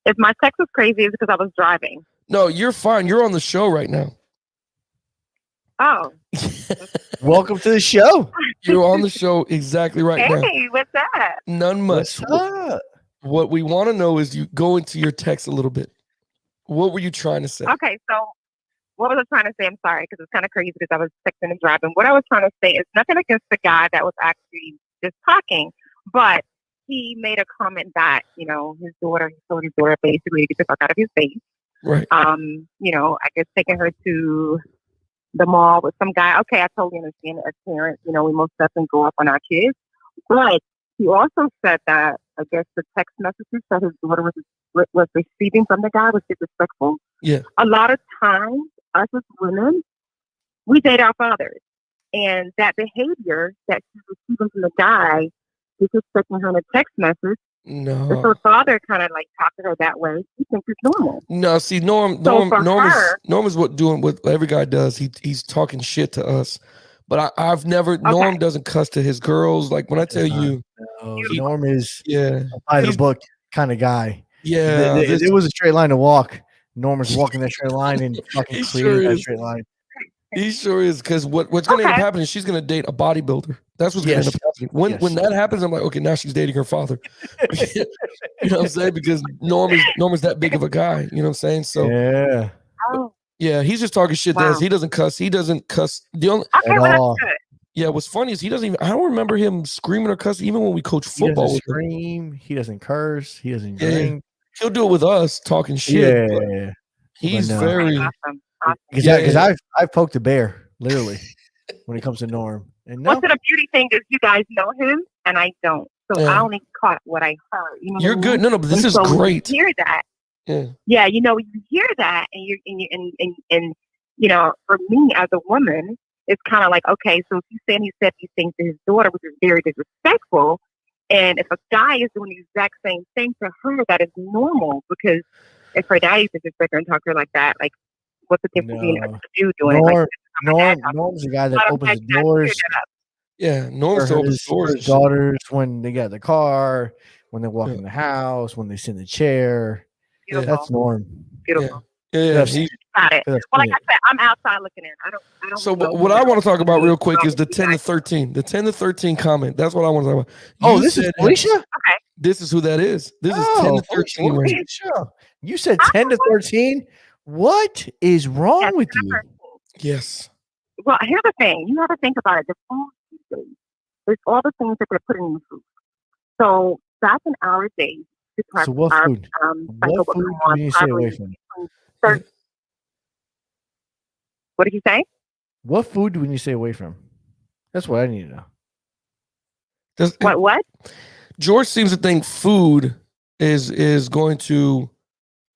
If my text was crazy, it's because I was driving. No, you're fine. You're on the show right now. Oh, Welcome to the show. You're on the show exactly right now. hey, what's that? None much. What's up? What we want to know is you go into your text a little bit. What were you trying to say? Okay, so what was I trying to say? I'm sorry, because it's kind of crazy because I was texting and driving. What I was trying to say is nothing against the guy that was actually just talking, but he made a comment that, he told his daughter basically to get the fuck out of his face. Right. I guess taking her to the mall with some guy. Okay, I totally understand it as parents. We most definitely go up on our kids. But he also said that, I guess, the text messages that his daughter was receiving from the guy was disrespectful. Yeah. A lot of times, us as women, we date our fathers. And that behavior that she's receiving from the guy, disrespecting her in a text message, No. so her father kind of like talked to her that way. He thinks it's normal. No, see, Norm So for is her- what every guy does. He's talking shit to us, But I've never. Norm doesn't cuss to his girls. Like when I tell you, Norm is yeah, by the book kind of guy. yeah. It was a straight line to walk. Norm is walking that straight line and fucking He creating sure that is. straight line. He sure is, because what's going to end up happening is she's going to date a bodybuilder. That's what's going to end up happening. When that happens, I'm like, okay, now she's dating her father. You know what I'm saying? Because Norm is that big of a guy. You know what I'm saying? So yeah, he's just talking shit. He doesn't cuss. He doesn't cuss. The only at all. Yeah, what's funny is he doesn't even. I don't remember him screaming or cussing even when we coach He football. doesn't With him. scream. He doesn't curse. He doesn't drink. He'll do it with us talking shit. Yeah. He's But no. very. Awesome. Because I've poked a bear literally when it comes to Norm. And no, What's the beauty thing is you guys know him and I don't, so I only caught what I heard. You know You're what I good. mean? No, but this And is so when great. you hear that, Yeah. you know, you hear that, and you know, for me as a woman, it's kind of like, okay, so if you saying he said these things to his daughter, which is very disrespectful, and if a guy is doing the exact same thing to her, that is normal, because if her daddy disrespect her and talk to her like that, like, what's the difference between a dude doing it? Like, Norm's the guy that opens the doors. Yeah, Norm opens doors. For his daughters when they get in the car, when they walk in the house, when they sit in the chair. Beautiful. That's Norm. Beautiful. Yeah. Got it. Well, like I said, I'm outside looking in. I don't. So what I want to talk about real quick is the 10 to 13. The 10 to 13 comment. That's what I want to talk about. This is Felicia? Okay. This is who that is. This is 10 to 13. Right? You said 10 to 13? What is wrong with you? Yes. Well, here's the thing. You have to think about it. The food these days, there's all the things that they're putting in the food. So back in our days, so what food? What food do you stay away from? What did you say? What food do we need to stay away from? That's what I need to know. What? George seems to think food is going to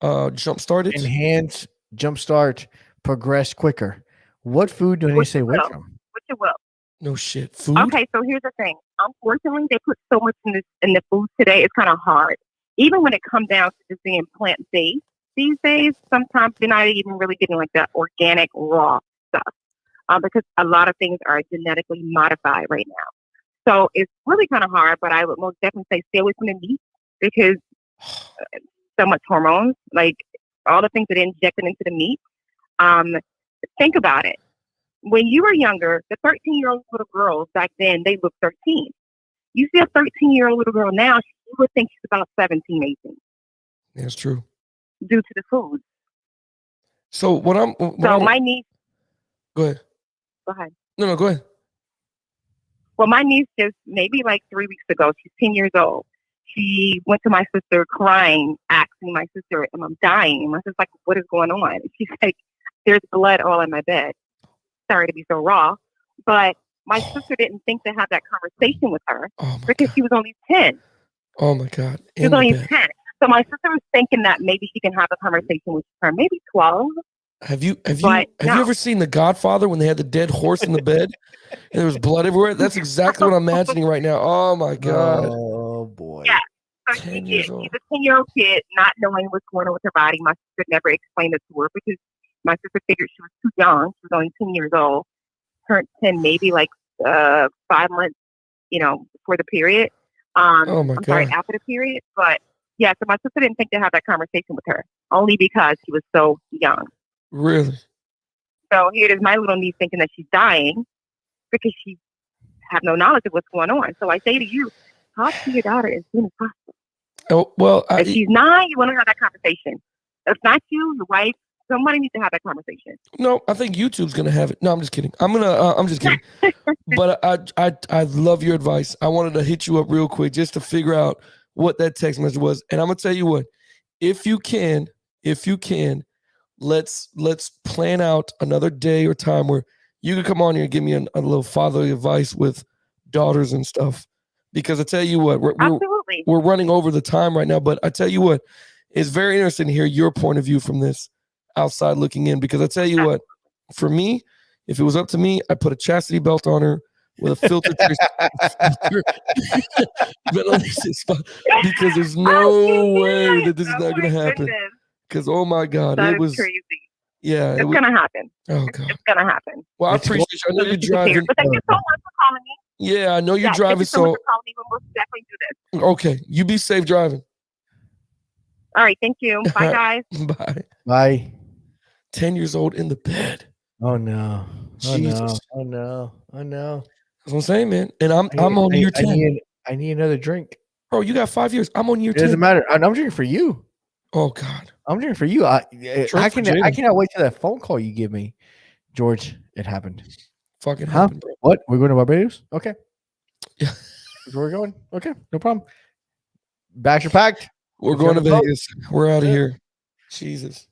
jumpstart it. Enhance, jumpstart, progress quicker. What food do I need to stay away from? Which it will. No shit. Food? Okay, so here's the thing. Unfortunately, they put so much in the food today, it's kind of hard. Even when it comes down to just being plant-based, these days, sometimes you're not even really getting like that organic raw stuff because a lot of things are genetically modified right now. So it's really kind of hard, but I would most definitely say stay away from the meat because so much hormones, like all the things that are injected into the meat. Think about it. When you were younger, the 13-year-old little girls back then, they looked 13. You see a 13-year-old little girl now, you would think she's about 17, 18. That's true. Due to the food. So my niece. Go ahead. Go ahead. No, go ahead. Well, my niece just maybe like 3 weeks ago, she's 10 years old. She went to my sister crying, asking my sister, I'm dying. And my sister's like, what is going on? And she's like, there's blood all in my bed. Sorry to be so raw, but my sister didn't think to have that conversation with her because she was only 10. Oh my God. She was only 10. So my sister was thinking that maybe she can have a conversation with her, maybe 12. Have you ever seen The Godfather when they had the dead horse in the bed and there was blood everywhere? That's exactly what I'm imagining right now. Oh my God. Oh boy. Yeah. So she's a 10-year-old kid not knowing what's going on with her body. My sister never explained it to her because my sister figured she was too young. She was only 10 years old. Turned 10 maybe like 5 months, before the period. Oh my God. Sorry, after the period. But yeah, so my sister didn't think to have that conversation with her only because she was so young. Really? So here it is, my little niece thinking that she's dying because she have no knowledge of what's going on. So I say to you, talk to your daughter as soon as possible. Oh, well, if she's 9, you want to have that conversation. If not you, your wife, somebody needs to have that conversation. No, I think YouTube's gonna have it. No, I'm just kidding. I'm just kidding. But I love your advice. I wanted to hit you up real quick just to figure out what that text message was. And I'm gonna tell you what, if you can, let's plan out another day or time where you can come on here and give me a little fatherly advice with daughters and stuff. Because I tell you what, we're running over the time right now. But I tell you what, it's very interesting to hear your point of view from this outside looking in. Because I tell you what, for me, if it was up to me, I'd put a chastity belt on her with a filter because there's no way that this is not going to happen. Because oh my God, that it was crazy. Yeah. It's gonna happen. Oh God. It's gonna happen. Well, I It's appreciate you. I know So you're just be prepared. driving. But thank you so much for calling me. Yeah, I know you're Yeah, thank driving. you so much So for calling me. We'll most definitely do this. okay, you be safe driving. All right, thank you. Bye, guys. Bye. Bye. 10 years old in the bed. Oh no. Oh no. Jesus. Oh no. Oh no. That's what I'm saying, man. And I'm on I- year I 10. need another drink. Bro, you got 5 years. I'm on year It doesn't 10. matter. I'm drinking for you. Oh God. I'm drinking for you. I for I Jada. cannot wait till that phone call you give me, George. It happened. Fucking Huh? happened, bro. What? We're going to Barbados? Okay. Yeah. That's where we're going. Okay, no problem. Bags are packed. We're If going you're to on the boat. Vegas. We're out of Yeah. here. Jesus.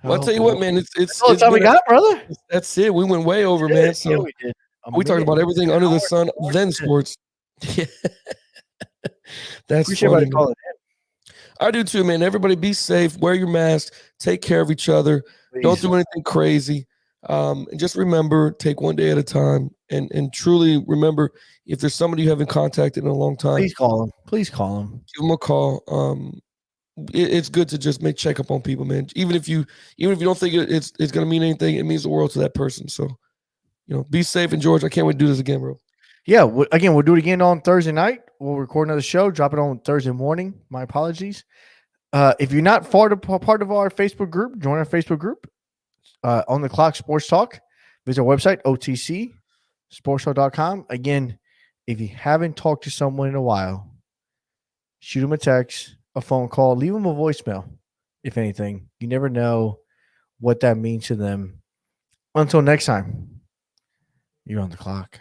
Well, I'll Oh, tell you boy. what, man. It's That's all the time we been a- got, brother. That's it. We went way over, man. So Yeah, we did. we talked about everything under the sun, then Hours. sports. Yeah. That's Appreciate funny. everybody man. calling I do too, man. Everybody be safe. Wear your mask. Take care of each other. in. Don't Please. do anything crazy. And just remember, take one day at a time. And truly remember, if there's somebody you haven't contacted in a long time, Please call him. Please call him. give them a call. It's good to just make check up on people, man. Even if you don't think it's gonna mean anything, it means the world to that person. So, be safe. And George, I can't wait to do this again, bro. Yeah. Again, we'll do it again on Thursday night. We'll record another show, drop it on Thursday morning. My apologies. If you're not part of our Facebook group, join our Facebook group. On the Clock Sports Talk. Visit our website, otcsportstalk.com. Again, if you haven't talked to someone in a while, shoot them a text, a phone call, leave them a voicemail, if anything. You never know what that means to them. Until next time, you're on the clock.